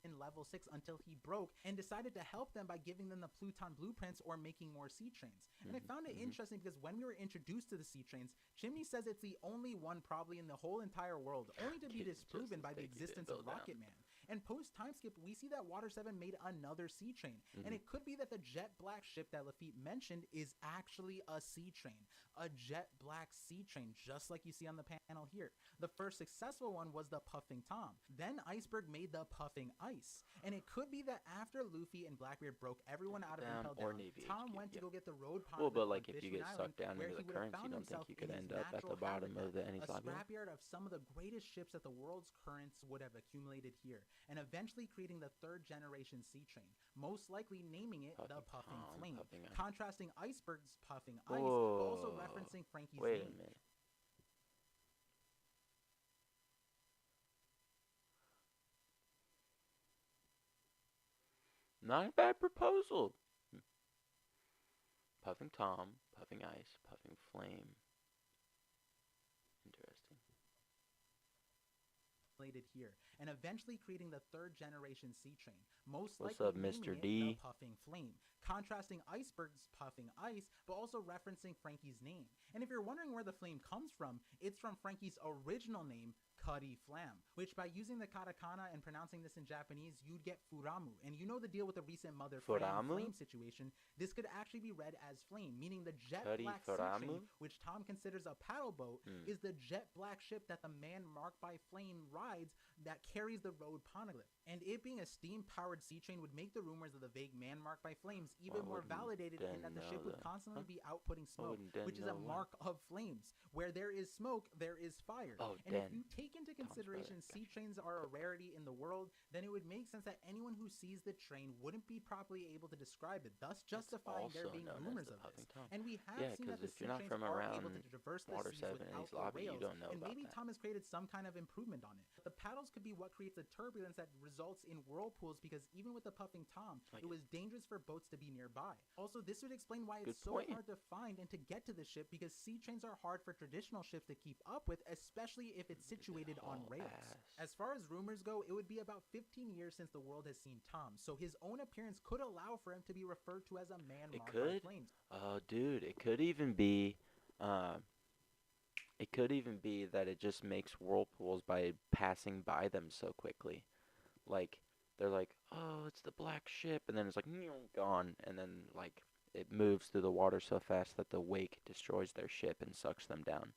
In level 6 until he broke and decided to help them by giving them the Pluton blueprints or making more sea trains. And I found it interesting because when we were introduced to the sea trains, Chimney says it's the only one probably in the whole entire world, only to be disproven by the existence of Rocket Man. And post time skip, we see that Water 7 made another sea train. And it could be that the jet black ship that Lafitte mentioned is actually a sea train. A jet black sea train, just like you see on the panel here. The first successful one was the Puffing Tom. Then Iceberg made the Puffing Ice. And it could be that after Luffy and Blackbeard broke everyone out of Impel Down, Tom went to go get the road pilot.
Well, but like if you get sucked down into the currents, you don't think you could end up at the bottom of the Enies Lobby?
A scrapyard of some of the greatest ships that the world's currents would have accumulated here, and eventually creating the third generation sea train, most likely naming it the Puffing Flame, contrasting Iceberg's Puffing Ice, but also referencing Frankie's name.
Wait a minute. Not a bad proposal. Puffing Tom, Puffing Ice, Puffing Flame. Interesting.
here, and eventually creating the third generation sea train, most
What's
likely
up, Mr.
naming
D?
it the Puffing Flame, contrasting icebergs puffing ice, but also referencing Frankie's name. And if you're wondering where the flame comes from, it's from Frankie's original name, Cuddy Flam, which by using the katakana and pronouncing this in Japanese, you'd get Furamu. And you know the deal with the recent Mother Flame situation. This could actually be read as flame, meaning the jet black sea train, which Tom considers a paddle boat, is the jet black ship that the man marked by flame rides that carries the road poneglyph. And it being a steam-powered sea train would make the rumors of the vague man marked by flames even more validated, in that the ship would constantly be outputting smoke, which is a mark of flames. Where there is smoke, there is fire. And if you take into consideration sea trains are a rarity in the world, then it would make sense that anyone who sees the train wouldn't be properly able to describe it, thus justifying there being rumors of this. And we have seen that the sea trains are able to traverse the seas without the rails, and maybe Tom has created some kind of improvement on it. The paddles could be what creates the turbulence that results in whirlpools, because even with the Puffing Tom, it was dangerous for boats to be nearby. Also, this would explain why it's so hard to find and to get to the ship, because sea trains are hard for traditional ships to keep up with, especially if it's situated on rails. As far as rumors go, it would be about 15 years since the world has seen Tom, so his own appearance could allow for him to be referred to as a man marked by flames.
Oh, dude, it could even be that it just makes whirlpools by passing by them so quickly. Like, they're like, oh, it's the black ship, and then it's like, gone, and then, like, it moves through the water so fast that the wake destroys their ship and sucks them down.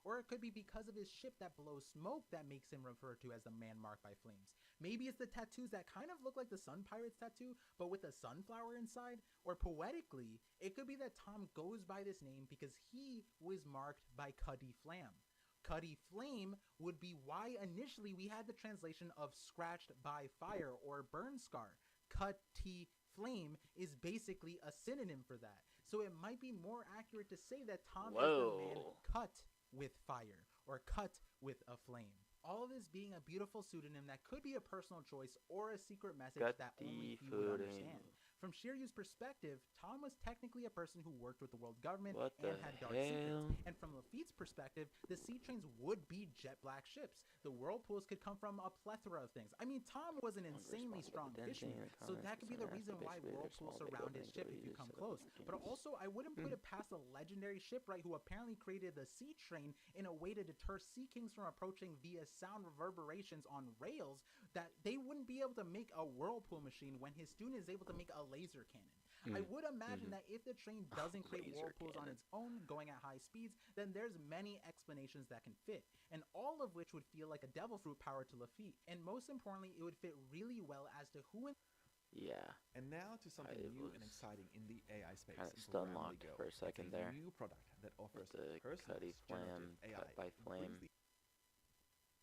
Or it could be because of his ship that blows smoke that makes him referred to as the man marked by flames. Maybe it's the tattoos that kind of look like the Sun Pirates tattoo, but with a sunflower inside. Or poetically, it could be that Tom goes by this name because he was marked by Cuddy Flam. Cuddy Flame would be why initially we had the translation of scratched by fire or burn scar. Cuddy Flame is basically a synonym for that. So it might be more accurate to say that Tom is the man cut with fire or cut with a flame. All of this being a beautiful pseudonym that could be a personal choice or a secret message that only few would understand. From Shiryu's perspective, Tom was technically a person who worked with the world government and had dark secrets. And from Lafitte's perspective, the sea trains would be jet black ships. The whirlpools could come from a plethora of things. I mean, Tom was an insanely strong fisherman, so that could be the reason why whirlpools surround his ship if you come close. But also, I wouldn't put it past a legendary shipwright who apparently created the sea train in a way to deter sea kings from approaching via sound reverberations on rails, that they wouldn't be able to make a whirlpool machine when his student is able to make a laser cannon. I would imagine that if the train doesn't create whirlpools on its own going at high speeds, then there's many explanations that can fit, and all of which would feel like a devil fruit power to Lafitte. And most importantly, it would fit really well as to who
And now to something new and exciting in the AI space.
Kind of stun-locked for a second there.
New product that offers
the Cuddy Flam, cut by flame.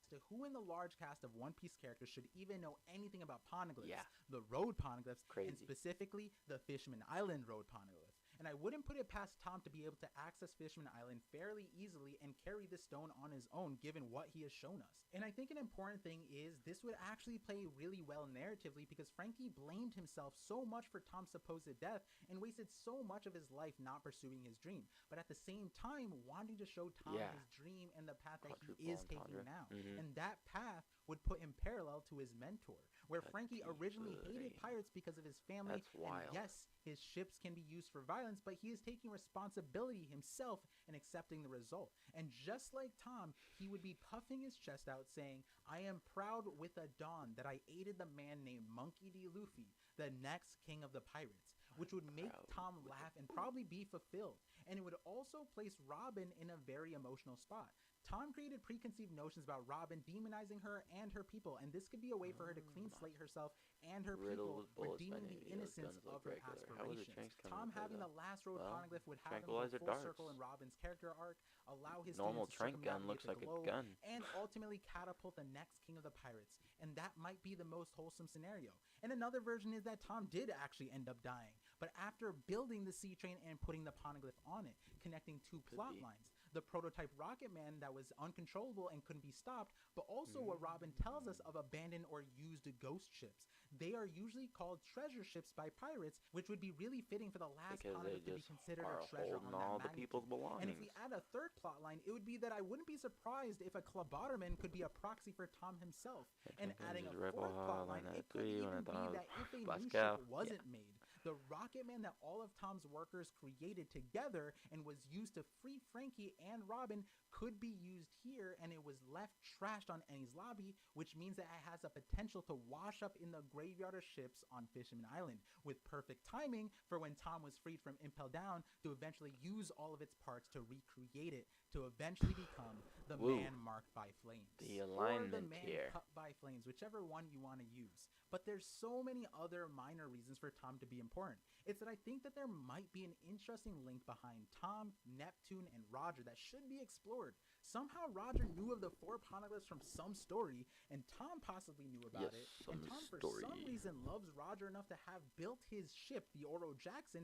To who in the large cast of One Piece characters should even know anything about poneglyphs, the road poneglyphs, and specifically the Fishman Island road poneglyph. And I wouldn't put it past Tom to be able to access Fishman Island fairly easily and carry the stone on his own given what he has shown us. And I think an important thing is this would actually play really well narratively, because Frankie blamed himself so much for Tom's supposed death and wasted so much of his life not pursuing his dream, but at the same time wanting to show Tom his dream and the path that he is taking now. And that path would put him parallel to his mentor, where Frankie originally hated pirates because of his family, and yes, his ships can be used for violence, but he is taking responsibility himself and accepting the result. And just like Tom, he would be puffing his chest out saying, I am proud with a dawn that I aided the man named Monkey D. Luffy, the next king of the pirates, which would make Tom laugh and probably be fulfilled. And it would also place Robin in a very emotional spot. Tom created preconceived notions about Robin, demonizing her and her people, and this could be a way for her to clean slate herself and her people, redeeming the innocence of her aspirations. Tom having the last road poneglyph would have him go full circle in Robin's character arc, allow his
normal
trank
gun looks like
glow,
a gun,
and ultimately catapult the next king of the pirates. And that might be the most wholesome scenario. And another version is that Tom did actually end up dying, but after building the sea train and putting the poneglyph on it, connecting two plot lines. the prototype Rocket Man that was uncontrollable and couldn't be stopped, but also what Robin tells us of abandoned or used ghost ships. They are usually called treasure ships by pirates, which would be really fitting for the last poneglyph to be considered a treasure on that
all the
magnitude.
people's belongings.
And if we add a third plot line, it would be that I wouldn't be surprised if a Clobotterman could be a proxy for Tom himself. And adding a fourth plot line, it could even be that if a new ship wasn't made, the Rocket Man that all of Tom's workers created together and was used to free Frankie and Robin could be used here, and it was left trashed on Enies Lobby, which means that it has a potential to wash up in the graveyard of ships on Fisherman Island, with perfect timing for when Tom was freed from Impel Down to eventually use all of its parts to recreate it, to eventually become the man marked by flames.
The alignment
or the man cut by flames, whichever one you want to use. But there's so many other minor reasons for Tom to be important. It's that I think that there might be an interesting link behind Tom, Neptune, and Roger that should be explored. Somehow Roger knew of the 4 poneglyphs from some story, and Tom possibly knew about it. And Tom, for some reason, loves Roger enough to have built his ship, the Oro Jackson,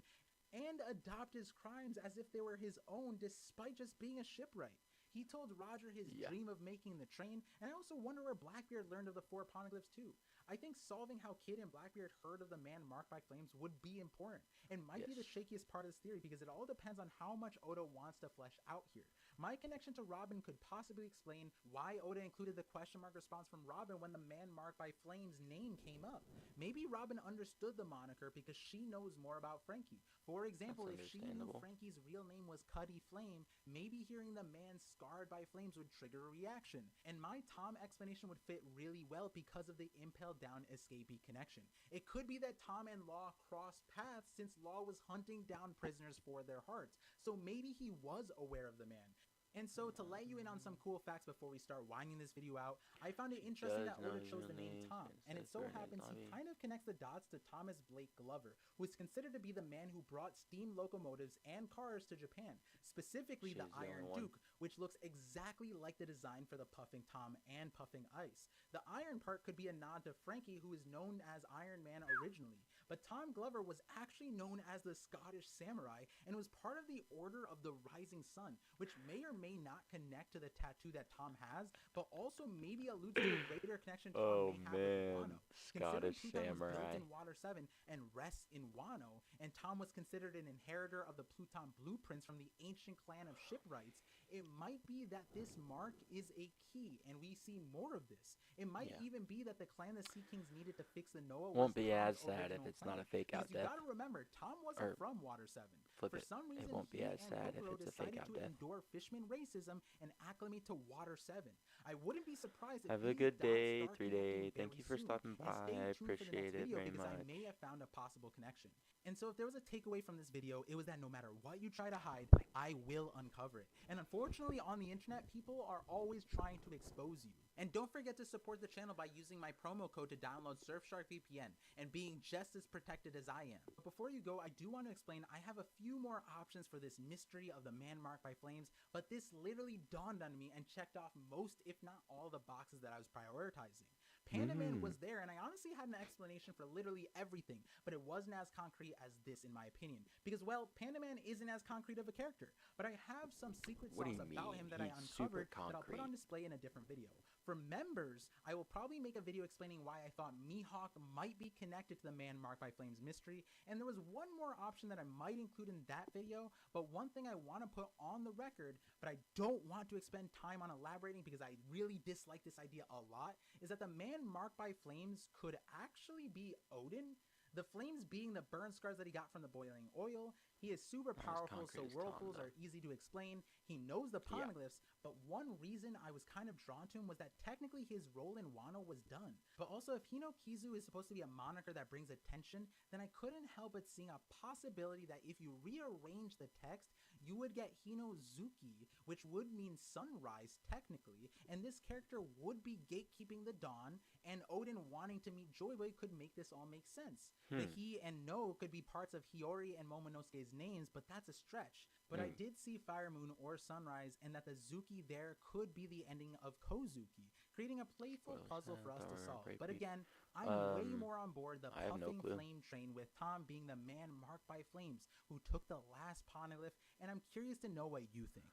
and adopt his crimes as if they were his own, despite just being a shipwright. He told Roger his dream of making the train, and I also wonder where Blackbeard learned of the 4 poneglyphs too. I think solving how Kid and Blackbeard heard of the man marked by flames would be important, and might be the shakiest part of this theory, because it all depends on how much Oda wants to flesh out here. My connection to Robin could possibly explain why Oda included the question mark response from Robin when the man marked by flames name came up. Maybe Robin understood the moniker because she knows more about Frankie. For example, if she knew Frankie's real name was Cuddy Flame, maybe hearing the man scarred by flames would trigger a reaction. And my Tom explanation would fit really well because of the Impel Down escapee connection. It could be that Tom and Law crossed paths since Law was hunting down prisoners for their hearts. So maybe he was aware of the man. And so, to let you in on some cool facts before we start winding this video out, I found it interesting that Oda chose the name Tom, and it so happens he kind of connects the dots to Thomas Blake Glover, who is considered to be the man who brought steam locomotives and cars to Japan, specifically the Iron Duke, which looks exactly like the design for the Puffing Tom and Puffing Ice. The iron part could be a nod to Frankie, who is known as Iron Man originally, but Tom Glover was actually known as the Scottish Samurai and was part of the Order of the Rising Sun, which may or may not connect to the tattoo that Tom has, but also maybe alludes to a greater connection Tom may have with Wano.
Scottish
Considering Pluton was
Samurai.
built in Water 7 and rests in Wano, and Tom was considered an inheritor of the Pluton blueprints from the ancient clan of shipwrights, it might be that this mark is a key, and we see more of this. It might even be that the clan the Sea Kings needed to fix the Noah
won't be as sad if it's not a fake out death.
You gotta remember, Tom wasn't from Water 7.
For
some reason,
it won't be as sad if it's a fake out death.
Endure Fishman racism and acclimate to Water 7. I wouldn't be surprised if
have a good day, 3-day. Thank you for stopping by. I appreciate it very much.
I may have found a possible connection. And so if there was a takeaway from this video, it was that no matter what you try to hide, I will uncover it. And unfortunately, on the internet, people are always trying to expose you. And don't forget to support the channel by using my promo code to download Surfshark VPN and being just as protected as I am. But before you go, I do want to explain I have a few more options for this mystery of the man marked by flames, but this literally dawned on me and checked off most, if not all, the boxes that I was prioritizing. Panda Man was there, and I honestly had an explanation for literally everything, but it wasn't as concrete as this, in my opinion. Because, well, Panda Man isn't as concrete of a character, but I have some secret sauce about him that I uncovered that I'll put on display in a different video. For members, I will probably make a video explaining why I thought Mihawk might be connected to the man marked by flames mystery, and there was one more option that I might include in that video, but one thing I want to put on the record, but I don't want to expend time on elaborating because I really dislike this idea a lot, is that the man marked by flames could actually be Odin. The flames being the burn scars that he got from the boiling oil. He is super powerful, so whirlpools are easy to explain. He knows the poneglyphs, but one reason I was kind of drawn to him was that technically his role in Wano was done. But also, if Hino Kizu is supposed to be a moniker that brings attention, then I couldn't help but seeing a possibility that if you rearrange the text, you would get Hinozuki, which would mean sunrise technically, and this character would be gatekeeping the dawn, and Odin wanting to meet Joy Boy could make this all make sense. The he and no could be parts of Hiyori and Momonosuke's names, but that's a stretch. But I did see Fire Moon or Sunrise, and that the Zuki there could be the ending of Kozuki, creating a playful puzzle for us to solve. But again, I'm way more on board the puffing flame train, with Tom being the man marked by flames who took the last poneglyph, and I'm curious to know what you think.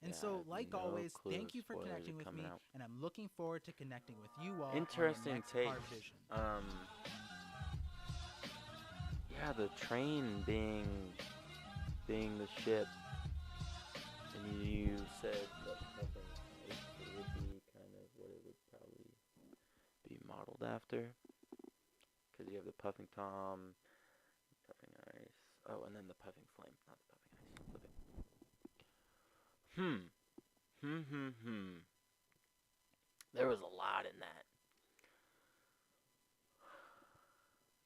And
Yeah,
so, like
no
always,
clue
thank
if
you for
spoilers
connecting
are
with
coming
me,
out.
and I'm looking forward to connecting with you all
Interesting
on the next
take.
Hard Vision.
Yeah, the train being the ship, and you said that puffing ice would be kind of what it would probably be modeled after, because you have the puffing tom, puffing ice. Oh, and then the puffing flame, not the puffing ice. There was a lot in that.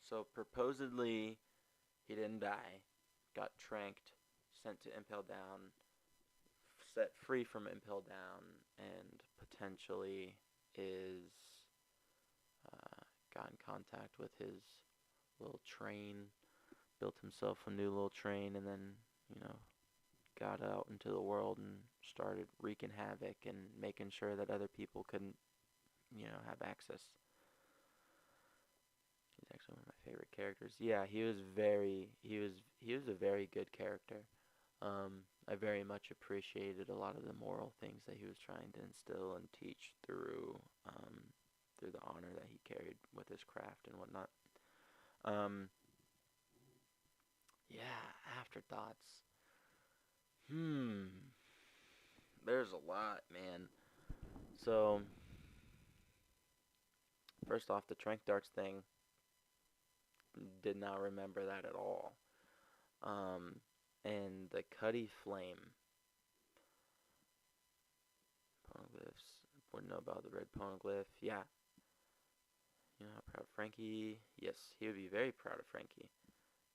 So supposedly he didn't die, got tranked, sent to Impel Down, set free from Impel Down, and potentially is got in contact with his little train, built himself a new little train, and then, got out into the world and started wreaking havoc and making sure that other people couldn't, have access. He's actually one of my favorite characters. Yeah, he was a very good character. I very much appreciated a lot of the moral things that he was trying to instill and teach through the honor that he carried with his craft and whatnot. Yeah, afterthoughts. There's a lot, man. So, first off, the trank darts thing, did not remember that at all. And the Cuddy Flame poneglyphs. Wouldn't know about the red poneglyph. Yeah. How proud of Frankie? Yes, he would be very proud of Frankie.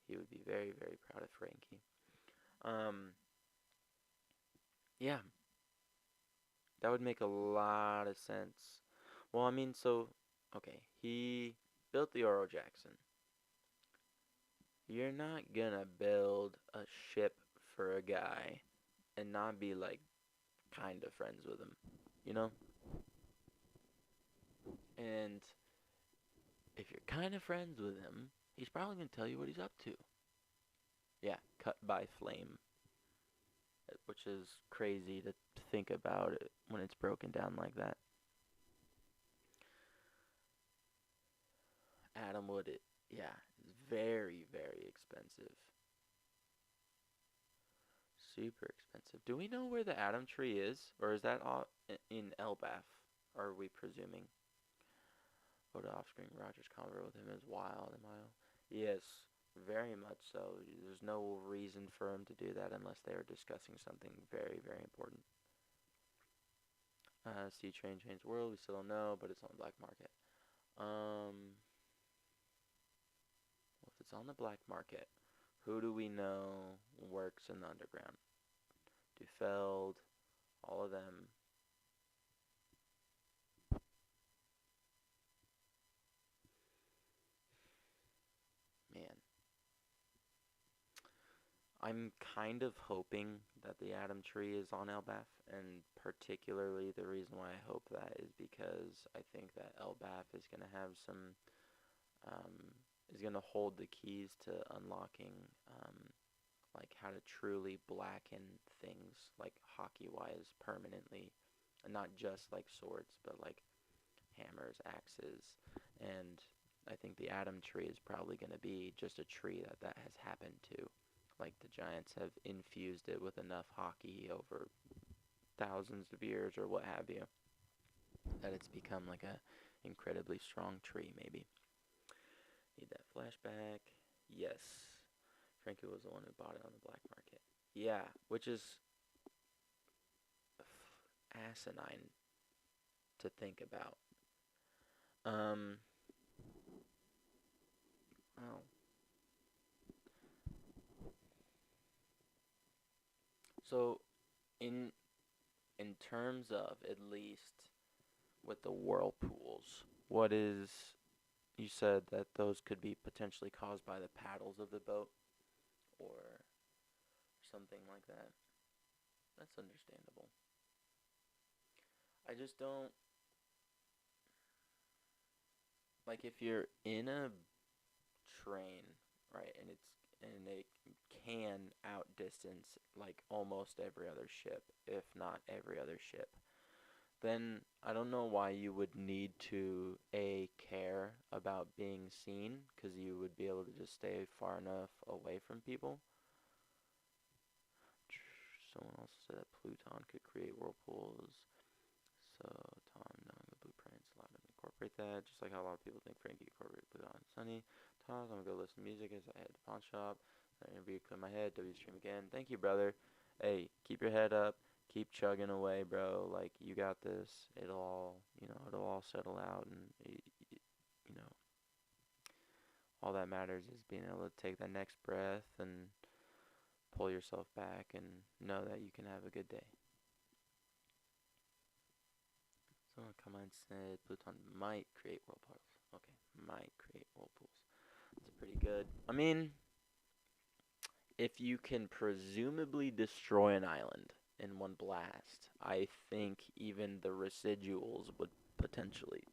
He would be very, very proud of Frankie. Yeah. That would make a lot of sense. Well, I mean, okay, he built the Oro Jackson. You're not gonna build a ship for a guy and not be, kind of friends with him, And if you're kind of friends with him, he's probably gonna tell you what he's up to. Yeah, cut by flame. Which is crazy to think about it when it's broken down like that. Atom wood, is very, very expensive. Super expensive. Do we know where the Atom Tree is? Or is that all in Elbaf? Are we presuming? Go to off-screen. Roger's convo with him is wild. Yes, very much so. There's no reason for him to do that unless they were discussing something very, very important. Sea Train changed the world. We still don't know, but it's on the black market. Well, if it's on the black market, who do we know works in the underground? Dufeld, all of them. Man. I'm kind of hoping that the Atom Tree is on Elbaf, and particularly the reason why I hope that is because I think that Elbaf is going to have some, is going to hold the keys to unlocking, how to truly blacken things, hockey-wise, permanently, and not just, swords, but, hammers, axes, and I think the Atom Tree is probably going to be just a tree that has happened to. The Giants have infused it with enough hockey over thousands of years or what have you, that it's become a incredibly strong tree, maybe. Need that flashback. Yes. Frankie was the one who bought it on the black market. Yeah, which is asinine to think about. Oh. So, in terms of, at least, with the whirlpools, you said that those could be potentially caused by the paddles of the boat, or something like that. That's understandable. I just don't, if you're in a train, right, and it can distance like almost every other ship, if not every other ship, then I don't know why you would need to A, care about being seen, because you would be able to just stay far enough away from people. Someone also said that Pluton could create whirlpools. So, Tom, knowing the blueprints allowed him to incorporate that, just like how a lot of people think Frankie incorporated Pluton and Sunny. Tom, I'm going to go listen to music as I head to pawn shop. That interview clear my head. W stream again. Thank you, brother. Hey, keep your head up. Keep chugging away, bro. Like, you got this. It'll all settle out, and, you know, all that matters is being able to take that next breath and pull yourself back and know that you can have a good day. Someone come on and said Pluton might create whirlpools. Okay, might create whirlpools. That's pretty good. I mean, if you can presumably destroy an island in one blast, I think even the residuals would potentially,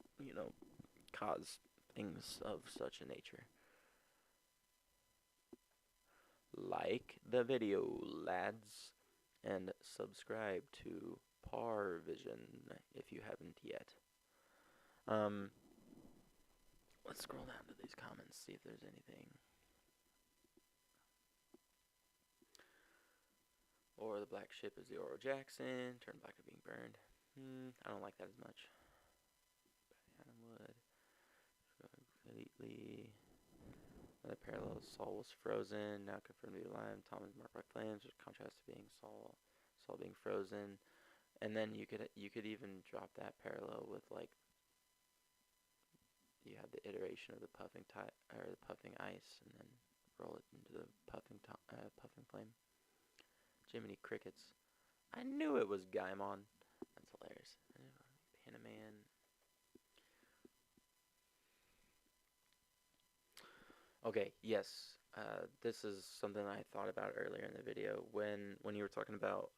cause things of such a nature. Like the video, lads, and subscribe to Parvision if you haven't yet. Let's scroll down to these comments, see if there's anything. Or the black ship is the Oro Jackson, turn black to being burned. I don't like that as much. Adam Wood. Completely. Another parallel, Saul was frozen, now confirmed to be alive. Tom is marked by flames, which contrasts to being Saul being frozen. And then you could even drop that parallel with, like, you have the iteration of the puffing ice, and then roll it into the puffing flame. Jiminy Crickets. I knew it was Gaimon. That's hilarious. Panaman. Okay, yes. This is something I thought about earlier in the video. When you were talking about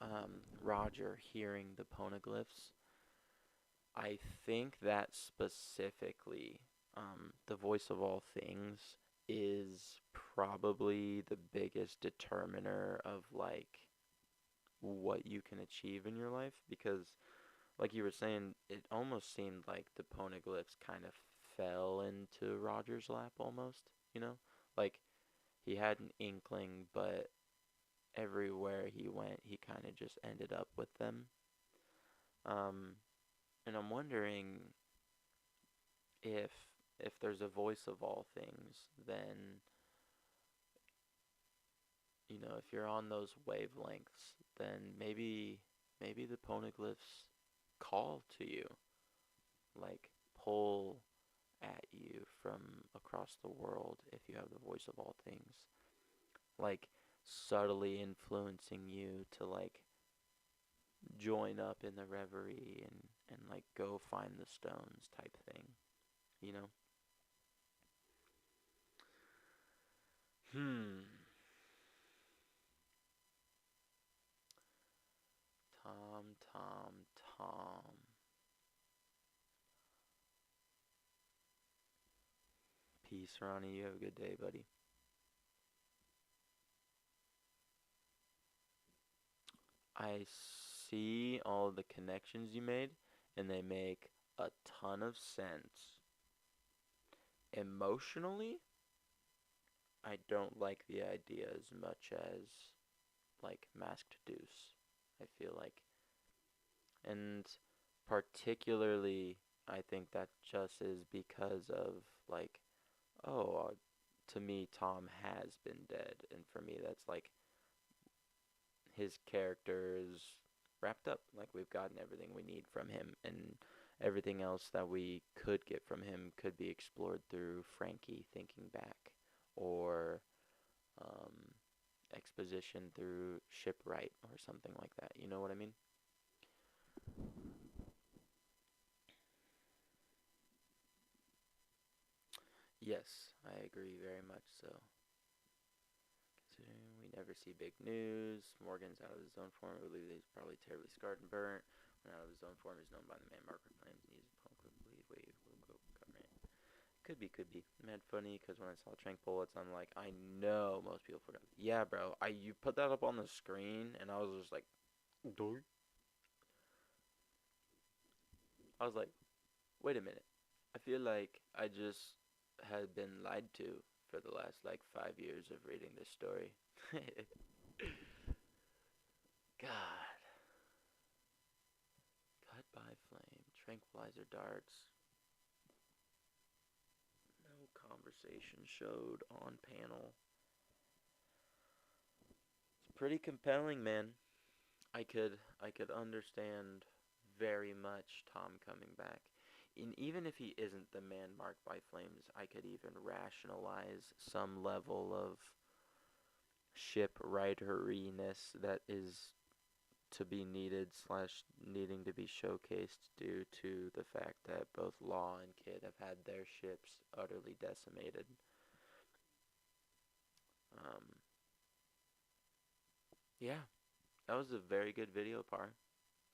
Roger hearing the poneglyphs, I think that specifically, the voice of all things is probably the biggest determiner of, like, what you can achieve in your life, because, like you were saying, it almost seemed like the poneglyphs kind of fell into Roger's lap almost, like he had an inkling, but everywhere he went he kind of just ended up with them. And I'm wondering if there's a voice of all things, then if you're on those wavelengths, then maybe the poneglyphs call to you, like pull at you from across the world if you have the voice of all things, like subtly influencing you to, like, join up in the reverie and like go find the stones type thing, Tom. Peace, Ronnie. You have a good day, buddy. I see all the connections you made, and they make a ton of sense. Emotionally, I don't like the idea as much as, like, Masked Deuce, I feel like. And particularly, I think that just is because of, like, to me, Tom has been dead, and for me, that's, like, his character is wrapped up. Like, we've gotten everything we need from him, and everything else that we could get from him could be explored through Frankie thinking back, or exposition through Shipwright or something like that. You know what I mean? Yes, I agree very much so. Considering we never see big news, Morgan's out of his own form. I believe he's probably terribly scarred and burnt. When out of his own form, he's known by the man Margaret Flames and uses Could be. Mad funny, because when I saw trank bullets, I'm like, I know most people forgot. Yeah, bro. You put that up on the screen, and I was just like, Doy. I was like, wait a minute. I feel like I just had been lied to for the last, like, 5 years of reading this story. God. Cut by flame. Tranquilizer darts. No conversation showed on panel. It's pretty compelling, man. I could understand very much Tom coming back. And even if he isn't the man marked by flames, I could even rationalize some level of shipwriteriness that is to be needed / needing to be showcased due to the fact that both Law and Kid have had their ships utterly decimated. Yeah, that was a very good video, Par.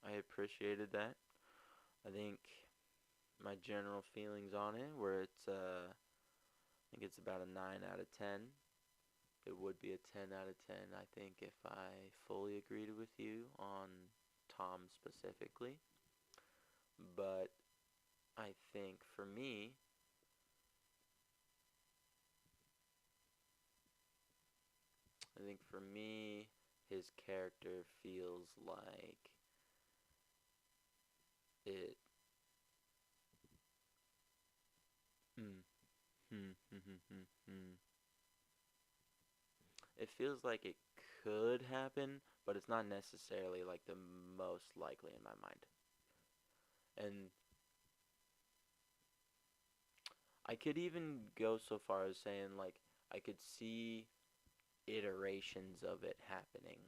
I appreciated that. I think my general feelings on it were I think it's about a 9 out of 10. It would be a 10 out of 10, I think, if I fully agreed with you on Tom specifically. But I think for me, his character feels like it. It feels like it could happen, but it's not necessarily like the most likely in my mind. And I could even go so far as saying, like, I could see iterations of it happening,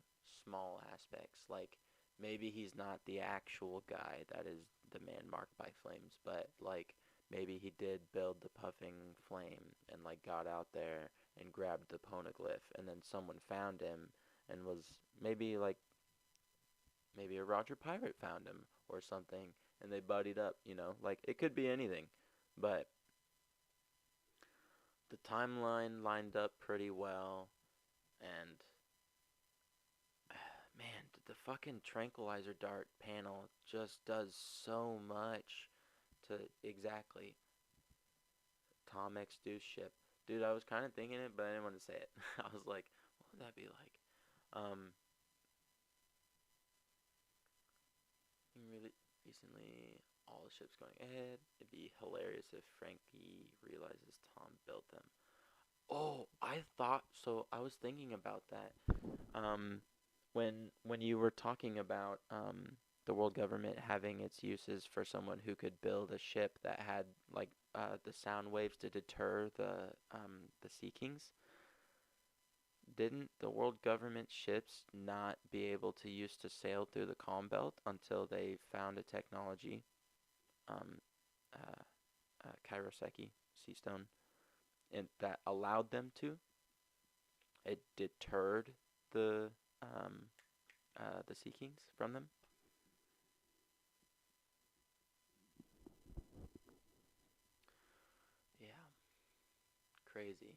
small aspects. Like, maybe he's not the actual guy that is the man marked by flames, but, like, maybe he did build the puffing flame and, like, got out there and grabbed the poneglyph, and then someone found him and was maybe a Roger Pirate found him or something, and they buddied up, like, it could be anything. But the timeline lined up pretty well, and man, the fucking tranquilizer dart panel just does so much to exactly Tom X Deuce ship. Dude, I was kind of thinking it, but I didn't want to say it. I was like, what would that be like? Really recently, all the ships going ahead. It'd be hilarious if Frankie realizes Tom built them. Oh, I was thinking about that. When you were talking about the world government having its uses for someone who could build a ship that had like the sound waves to deter the Sea Kings. Didn't the world government ships not be able to use to sail through the calm belt until they found a technology, Kairoseki Seastone, and that allowed them to? It deterred the Sea Kings from them. Yeah, crazy.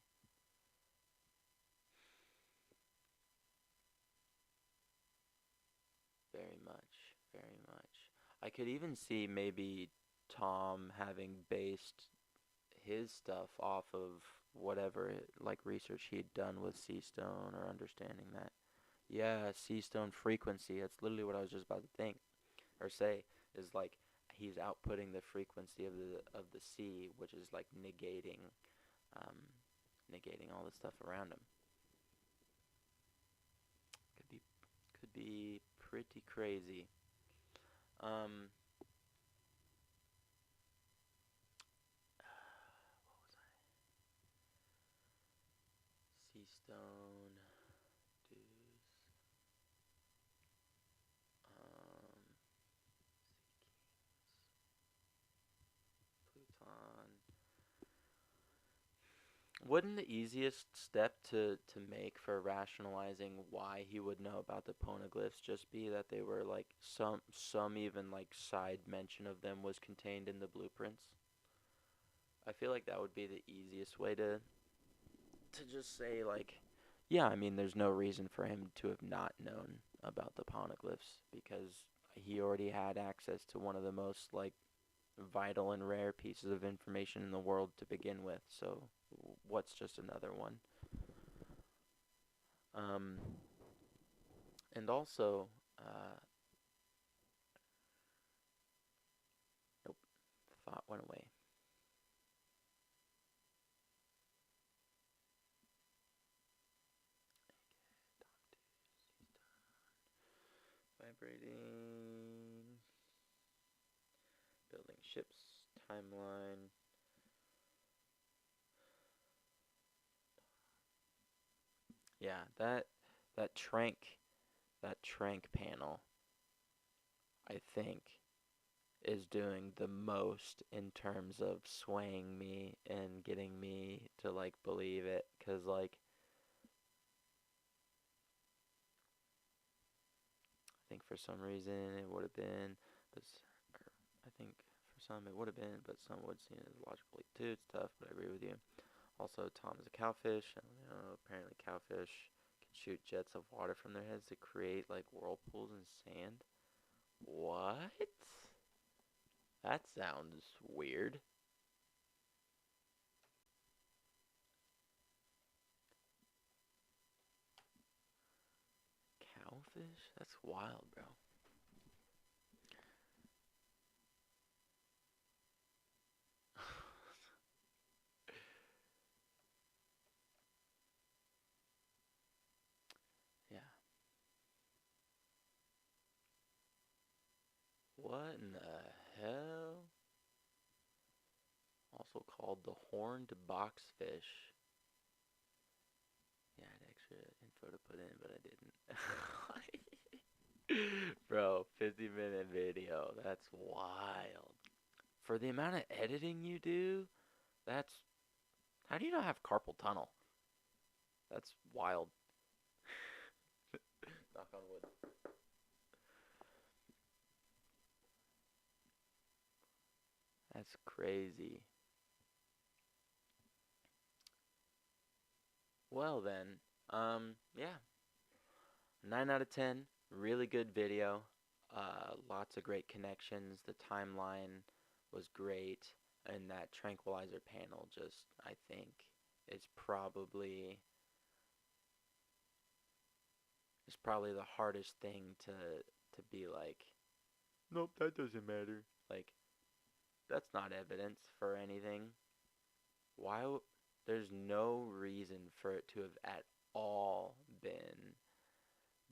Very much, very much. I could even see maybe Tom having based his stuff off of whatever like research he'd done with Seastone or understanding that. Yeah, Seastone frequency. That's literally what I was just about to think or say. Is like he's outputting the frequency of the sea, which is like um, negating all the stuff around him. Could be pretty crazy. Um, what was I? Seastone, Deuce, Pluton. Wouldn't the easiest step to make for rationalizing why he would know about the poneglyphs just be that they were like some even like side mention of them was contained in the blueprints? I feel like that would be the easiest way to just say, like, yeah, I mean, there's no reason for him to have not known about the poneglyphs because he already had access to one of the most, like, vital and rare pieces of information in the world to begin with. So, what's just another one? And also, nope, thought went away. Vibrating. Building ships. Timeline. Yeah, that trank panel, I think, is doing the most in terms of swaying me and getting me to, like, believe it, 'cause, like, I think for some reason it would have been, I think for some it would have been, but some would see it as logical too. It's tough, but I agree with you. Also, Tom is a cowfish. Apparently cowfish can shoot jets of water from their heads to create, like, whirlpools in sand. What? That sounds weird. Cowfish? That's wild, bro. Yeah. What in the hell? Also called the horned boxfish. Yeah, I had extra info to put in, but I didn't. Bro, 50-minute video. That's wild. For the amount of editing you do, that's... How do you not have carpal tunnel? That's wild. Knock on wood. That's crazy. Well then, yeah. 9 out of 10. Really good video. Lots of great connections. The timeline was great. And that tranquilizer panel just, I think, is probably the hardest thing to be like, nope, that doesn't matter. Like, that's not evidence for anything. Why? There's no reason for it to have at all been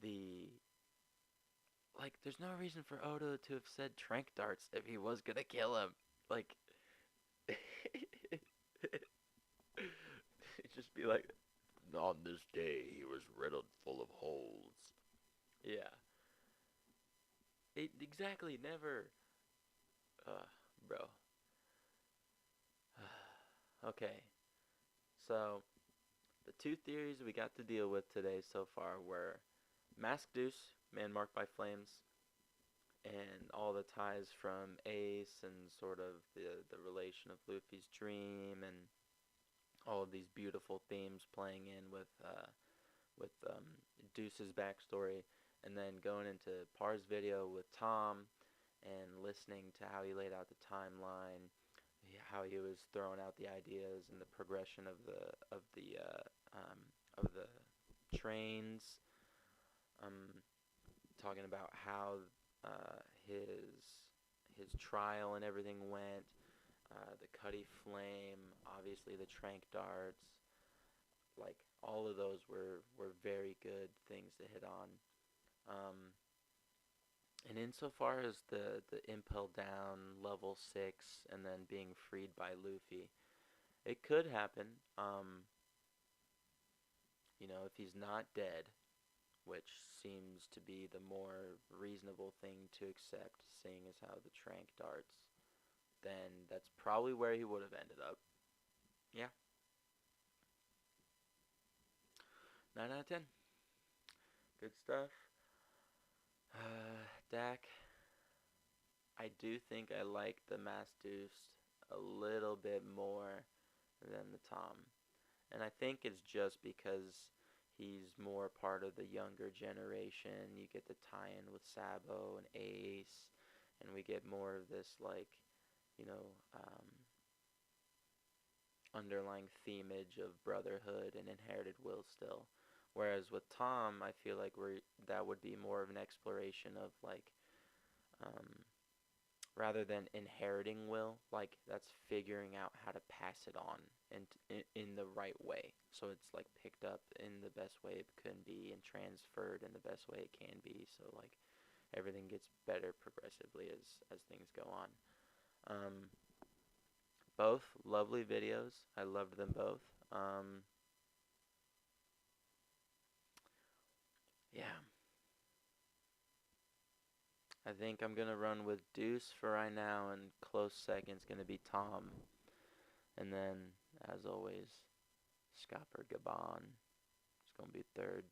the... Like, there's no reason for Oda to have said trank darts if he was gonna kill him. Like, it'd just be like, on this day he was riddled full of holes. Yeah. Exactly, never. Bro. Okay. So, the two theories we got to deal with today so far were Masked Deuce, man marked by flames, and all the ties from Ace and sort of the relation of Luffy's dream and all of these beautiful themes playing in with Deuce's backstory, and then going into Par's video with Tom and listening to how he laid out the timeline, how he was throwing out the ideas and the progression of the trains, talking about how his trial and everything went, the Cuddy Flame, obviously the trank darts, like all of those were very good things to hit on. And insofar as the impel down level 6 and then being freed by Luffy, it could happen. If he's not dead, which seems to be the more reasonable thing to accept, seeing as how the trank darts, then that's probably where he would have ended up. Yeah. 9 out of 10. Good stuff. Dak, I do think I like the Masked Deuce a little bit more than the Tom. And I think it's just because he's more part of the younger generation. You get the tie-in with Sabo and Ace, and we get more of this, like, you know, underlying themage of brotherhood and inherited will still. Whereas with Tom, I feel like that would be more of an exploration of, like, rather than inheriting will, like, that's figuring out how to pass it on and in the right way. So it's like picked up in the best way it can be and transferred in the best way it can be. So like everything gets better progressively as things go on. Both lovely videos. I loved them both. Yeah. I think I'm going to run with Deuce for right now, and close second's going to be Tom. And then, as always, Scopper Gabon is going to be third.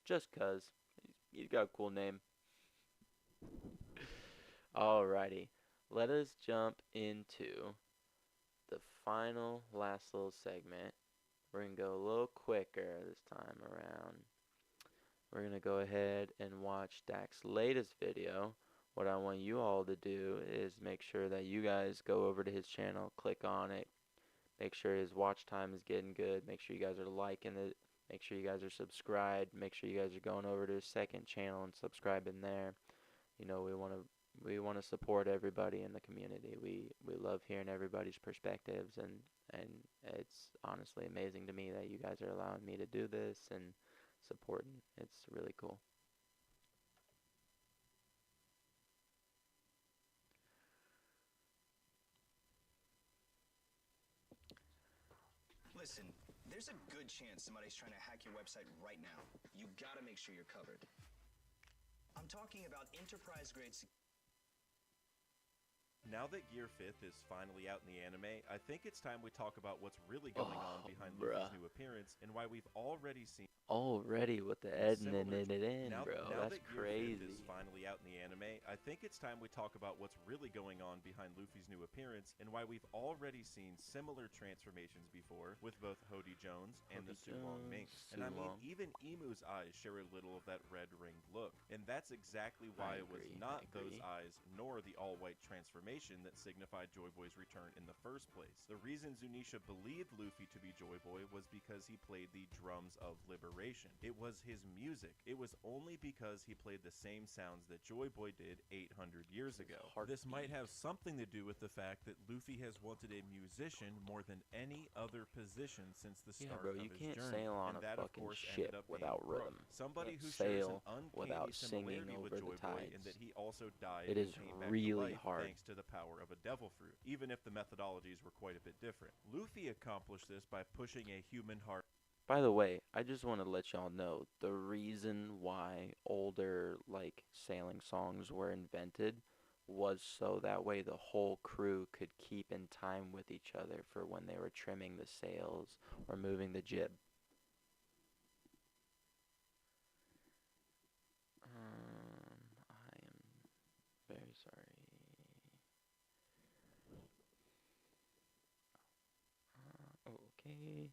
Just 'cause. He's got a cool name. Alrighty. Let us jump into the final, last little segment. We're going to go a little quicker this time around. We're going to go ahead and watch Dak's latest video. What I want you all to do is make sure that you guys go over to his channel, click on it, make sure his watch time is getting good, make sure you guys are liking it, make sure you guys are subscribed, make sure you guys are going over to his second channel and subscribing there. You know, we want to support everybody in the community. We love hearing everybody's perspectives, and it's honestly amazing to me that you guys are allowing me to do this and supporting. It's really cool.
Listen, there's a good chance somebody's trying to hack your website right now. You gotta make sure you're covered. I'm talking about enterprise-grade security.
Now that Gear 5th is finally out in the anime, I think it's time we talk about what's really going on behind Luffy's new appearance and why we've already seen...
Already with the editing it in, bro. That's crazy.
Now that Gear 5th is finally out in the anime, I think it's time we talk about what's really going on behind Luffy's new appearance and why we've already seen similar transformations before with both Hody Jones and the Sulong Minx. And I mean, even Imu's eyes share a little of that red-ringed look. And that's exactly why it was not those eyes nor the all-white transformation that signified Joy Boy's return in the first place. The reason Zunisha believed Luffy to be Joy Boy was because he played the drums of liberation. It was his music. It was only because he played the same sounds that Joy Boy did 800 years ago. This might have something to do with the fact that Luffy has wanted a musician more than any other position since the start of his journey.
You can't sail on a fucking ship without rhythm.
Somebody who
sail
shares an
without
uncanny
singing
similarity
over
with Joy
the
Boy
tides.
in that he also died
It is
and came back
really
to life
hard.
thanks to the power of a devil fruit, even if the methodologies were quite a bit different. Luffy accomplished this by pushing a human heart.
By the way, I just want to let y'all know the reason why older, like, sailing songs were invented was so that way the whole crew could keep in time with each other for when they were trimming the sails or moving the jib. I am very sorry. Okay.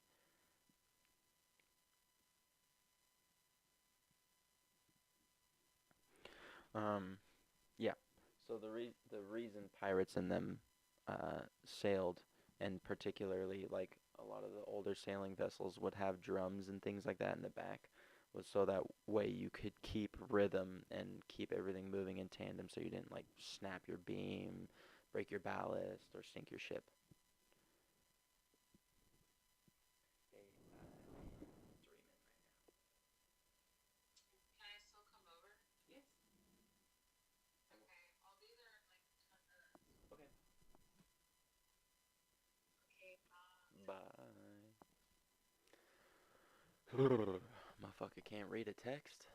Yeah. So the reason pirates and them sailed, and particularly like a lot of the older sailing vessels would have drums and things like that in the back, was so that way you could keep rhythm and keep everything moving in tandem, so you didn't like snap your beam, break your ballast, or sink your ship. Bye. Motherfucker can't read a text.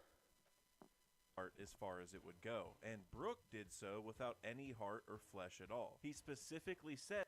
As far as it would go, and Brook did so without any heart or flesh at all. He specifically said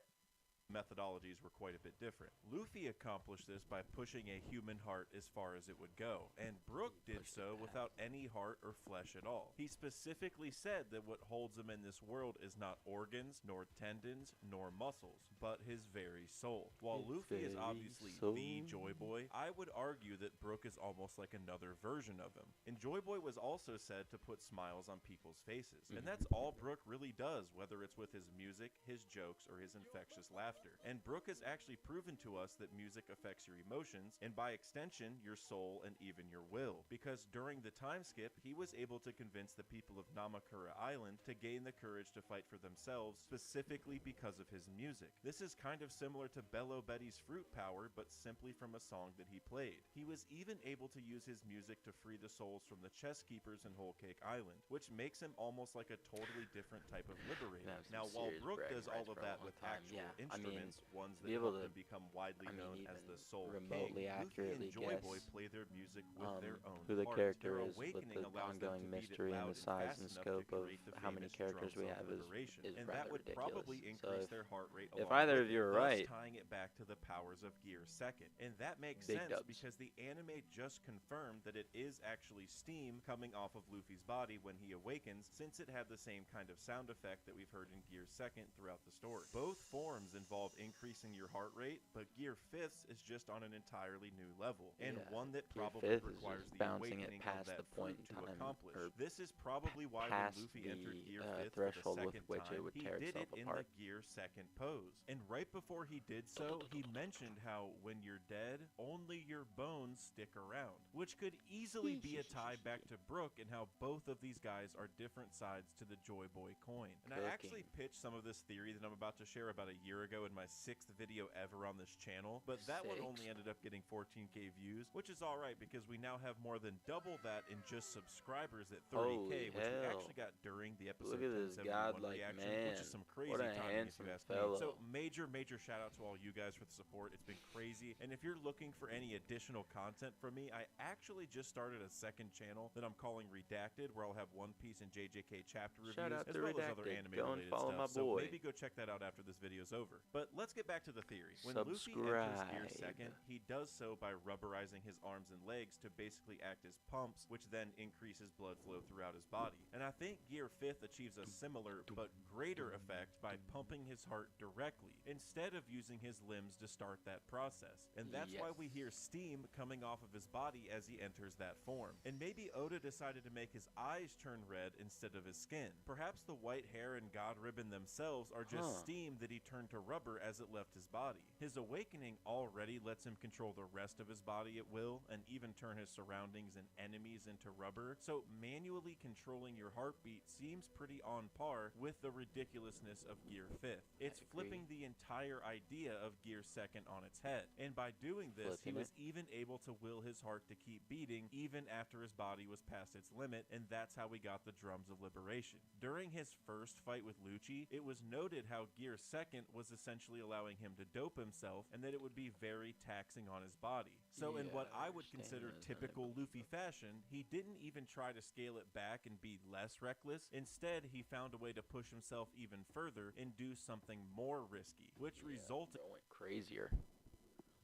methodologies were quite a bit different. Luffy accomplished this by pushing a human heart as far as it would go, and Brook did so without any heart or flesh at all. He specifically said that what holds him in this world is not organs, nor tendons, nor muscles, but his very soul. While Luffy is obviously the Joy Boy, I would argue that Brook is almost like another version of him. And Joy Boy was also said to put smiles on people's faces, and that's all Brook really does, whether it's with his music, his jokes, or his infectious laughter. And Brook has actually proven to us that music affects your emotions, and by extension, your soul and even your will. Because during the time skip, he was able to convince the people of Namakura Island to gain the courage to fight for themselves, specifically because of his music. This is kind of similar to Bello Betty's fruit power, but simply from a song that he played. He was even able to use his music to free the souls from the chest keepers in Whole Cake Island, which makes him almost like a totally different type of liberator. Now, while Brook does all of that with actual instruments, ones that help them become widely known as the Soul King, Luffy and Joy Boy play their music with their own
who the
heart.
character
Their
is, with
awakening
the
allows them
ongoing
to beat it
mystery and
loud
the size
fast
and
enough
scope
to
of
create the
how many
famous
characters we
drums of
have
liberation.
is
And
rather
that would
ridiculous.
probably
So
increase their heart rate
if
along
either
with
of you
it,
are
thus
right,
tying it back to the powers of Gear Second. And that makes
big
sense
dubs.
because the anime just confirmed that it is actually steam coming off of Luffy's body when he awakens, since it had the same kind of sound effect that we've heard in Gear Second throughout the story. Both forms involve increasing your heart rate, but Gear Fifth's is just on an entirely new level, and one that
Gear
probably
Fifth is
requires
just
the
bouncing it
awakening
past
of that
the point
fruit
in
to
time,
accomplish.
or
This is probably why when
past
Luffy
the
entered Gear Fifth
threshold
for the
with
second
which it
time,
would
he
tear
did
itself
it in
apart.
the Gear Second pose. And right before he did so, he mentioned how when you're dead, only your bones stick around, which could easily be a tie back to Brook and how both of these guys are different sides to the Joy Boy coin. And I actually pitched some of this theory that I'm about to share about a year ago in my 6th video ever on this channel, but that one only ended up getting 14k views, which is alright because we now have more than double that in just subscribers at 30k, which we actually got during the episode 1071 reaction, which is some crazy timing if you ask me. So major shout out to all you guys for the support. It's been crazy. And if you're looking for any additional content from me, I actually just started a second channel that I'm calling Redacted, where I'll have One Piece and JJK chapter reviews, as well as other anime related stuff. So maybe go check that out after this video's over. But let's get back to the theory. When Luffy enters Gear Second, he does so by rubberizing his arms and legs to basically act as pumps, which then increases blood flow throughout his body. And I think Gear 5th achieves a similar but greater effect by pumping his heart directly, instead of using his limbs to start that process. And that's why we hear steam coming off of his body as he enters that form. And maybe Oda decided to make his eyes turn red instead of his skin. Perhaps the white hair and God Ribbon themselves are just steam that he turned to rubber as it left his body. His awakening already lets him control the rest of his body at will, and even turn his surroundings and enemies into rubber. So manually controlling your heartbeat seems pretty on par with the ridiculousness of Gear 5th. It's flipping the entire idea of Gear 2nd on its head. And by doing this, he was even able to will his heart to keep beating even after his body was past its limit, and that's how we got the Drums of Liberation. During his first fight with Lucci, it was noted how Gear 2nd was essentially allowing him to dope himself, and that it would be very taxing on his body. So in what I would consider typical Luffy fashion, he didn't even try to scale it back and be less reckless. Instead, he found a way to push himself even further and do something more risky, which resulted
went crazier.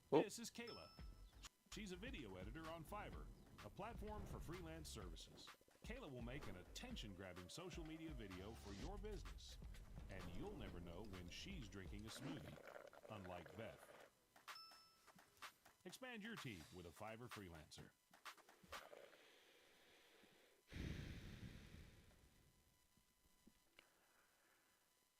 This is Kayla. She's a video editor on Fiverr, a platform for freelance services. Kayla will make an attention-grabbing social media video for your business, and you'll never know when she's drinking a smoothie, unlike Beth. Expand your team with a Fiverr freelancer.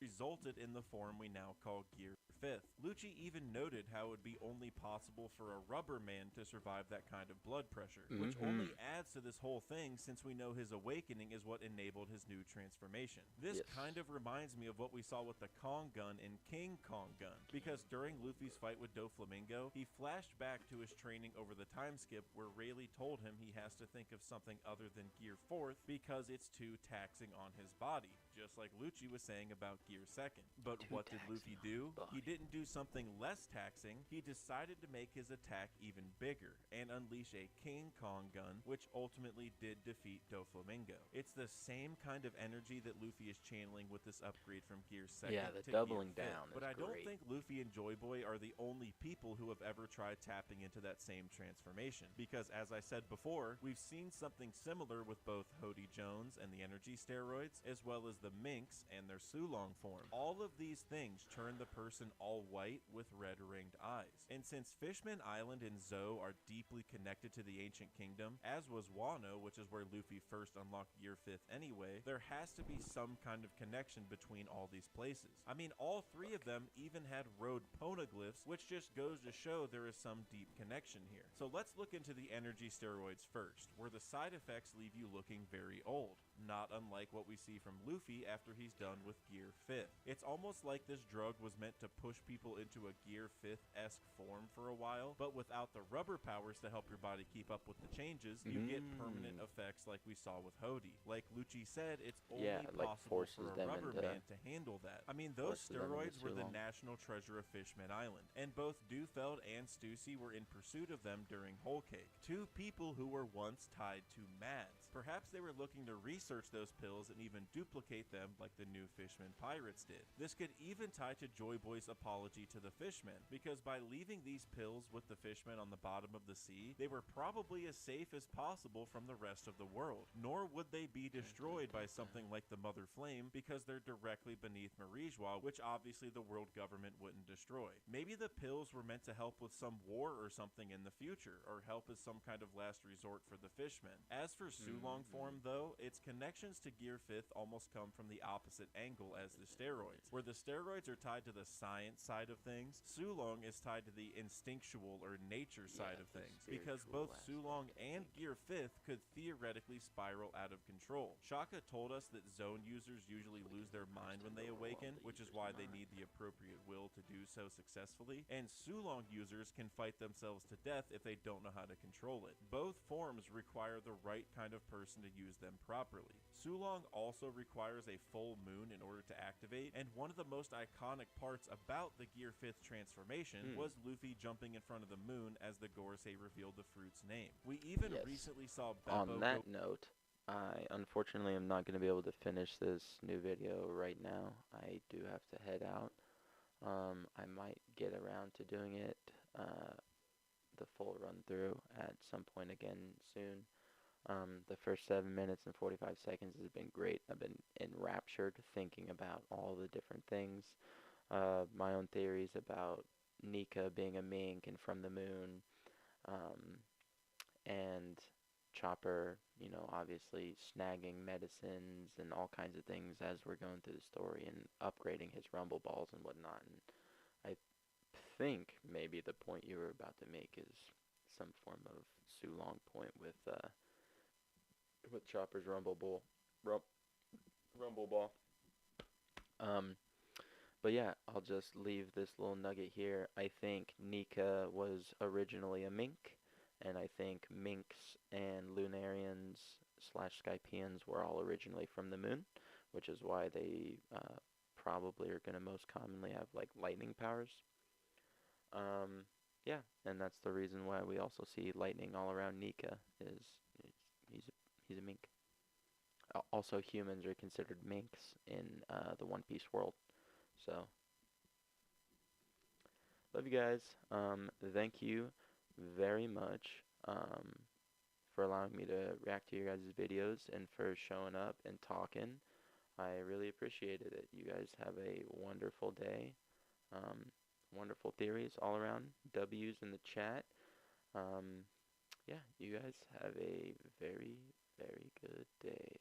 resulted in the form we now call Gear 5th. Lucci even noted how it would be only possible for a rubber man to survive that kind of blood pressure, which only adds to this whole thing since we know his awakening is what enabled his new transformation. This kind of reminds me of what we saw with the Kong gun in King Kong Gun, because during Luffy's fight with Doflamingo, he flashed back to his training over the time skip where Rayleigh told him he has to think of something other than Gear 4th because it's too taxing on his body, just like Lucci was saying about Gear second. But what did Luffy do? He didn't do something less taxing. He decided to make his attack even bigger and unleash a King Kong gun, which ultimately did defeat Doflamingo. It's the same kind of energy that Luffy is channeling with this upgrade from Gear 2nd
yeah, the
to
doubling
Gear 5th.
down
But
is
I don't
great.
think Luffy and Joy Boy are the only people who have ever tried tapping into that same transformation, because as I said before, we've seen something similar with both Hody Jones and the energy steroids, as well as the Minks and their Sulong form. All of these things turn the person all white with red ringed eyes. And since Fishman Island and Zou are deeply connected to the ancient kingdom, as was Wano, which is where Luffy first unlocked Gear 5th anyway, there has to be some kind of connection between all these places. I mean, all three of them even had road poneglyphs, which just goes to show there is some deep connection here. So let's look into the energy steroids first, where the side effects leave you looking very old, not unlike what we see from Luffy after he's done with Gear 5th. It's almost like this drug was meant to push people into a Gear 5th-esque form for a while, but without the rubber powers to help your body keep up with the changes, you get permanent effects like we saw with Hody. Like Lucci said, it's only possible for a rubber man to handle that. I mean, those steroids were the national treasure of Fishman Island, and both Dufeld and Stussy were in pursuit of them during Whole Cake, two people who were once tied to Mads. Perhaps they were looking to research those pills and even duplicate them like the new Fishman pirates did. This could even tie to Joy Boy's apology to the Fishmen, because by leaving these pills with the Fishmen on the bottom of the sea, they were probably as safe as possible from the rest of the world, nor would they be destroyed by something like the Mother Flame, because they're directly beneath Marijois, which obviously the world government wouldn't destroy. Maybe the pills were meant to help with some war or something in the future, or help as some kind of last resort for the Fishmen. As for Sulong form though, its connections to Gear 5th almost come from the opposite angle as the steroids. Where the steroids are tied to the science side of things, Sulong is tied to the instinctual or nature side of things, because both Sulong and Gear 5th could theoretically spiral out of control. Shaka told us that zone users usually lose their mind when they awaken, which is why they need the appropriate will to do so successfully, and Sulong users can fight themselves to death if they don't know how to control it. Both forms require the right kind of person to use them properly. Sulong also requires a full moon in order to activate, and one of the most iconic parts about the Gear 5th transformation was Luffy jumping in front of the moon as the Gorosei revealed the fruit's name. We even recently saw Beppo
On that note, I unfortunately am not going to be able to finish this new video right now. I do have to head out. I might get around to doing it, the full run through at some point again soon. The first 7 minutes and 45 seconds has been great. I've been enraptured thinking about all the different things. My own theories about Nika being a mink and from the moon, and Chopper, you know, obviously snagging medicines and all kinds of things as we're going through the story and upgrading his rumble balls and whatnot. And I think maybe the point you were about to make is some form of Sulong point with Chopper's rumble ball. But yeah, I'll just leave this little nugget here. I think Nika was originally a mink, and I think minks and Lunarians / Skypians were all originally from the moon, which is why they probably are going to most commonly have like lightning powers. Yeah, and that's the reason why we also see lightning all around Nika, is he's a mink. Also, humans are considered minks in the One Piece world. So, love you guys. Thank you very much for allowing me to react to your guys' videos and for showing up and talking. I really appreciated it. You guys have a wonderful day. Wonderful theories all around. W's in the chat. Yeah, you guys have a very, very good day.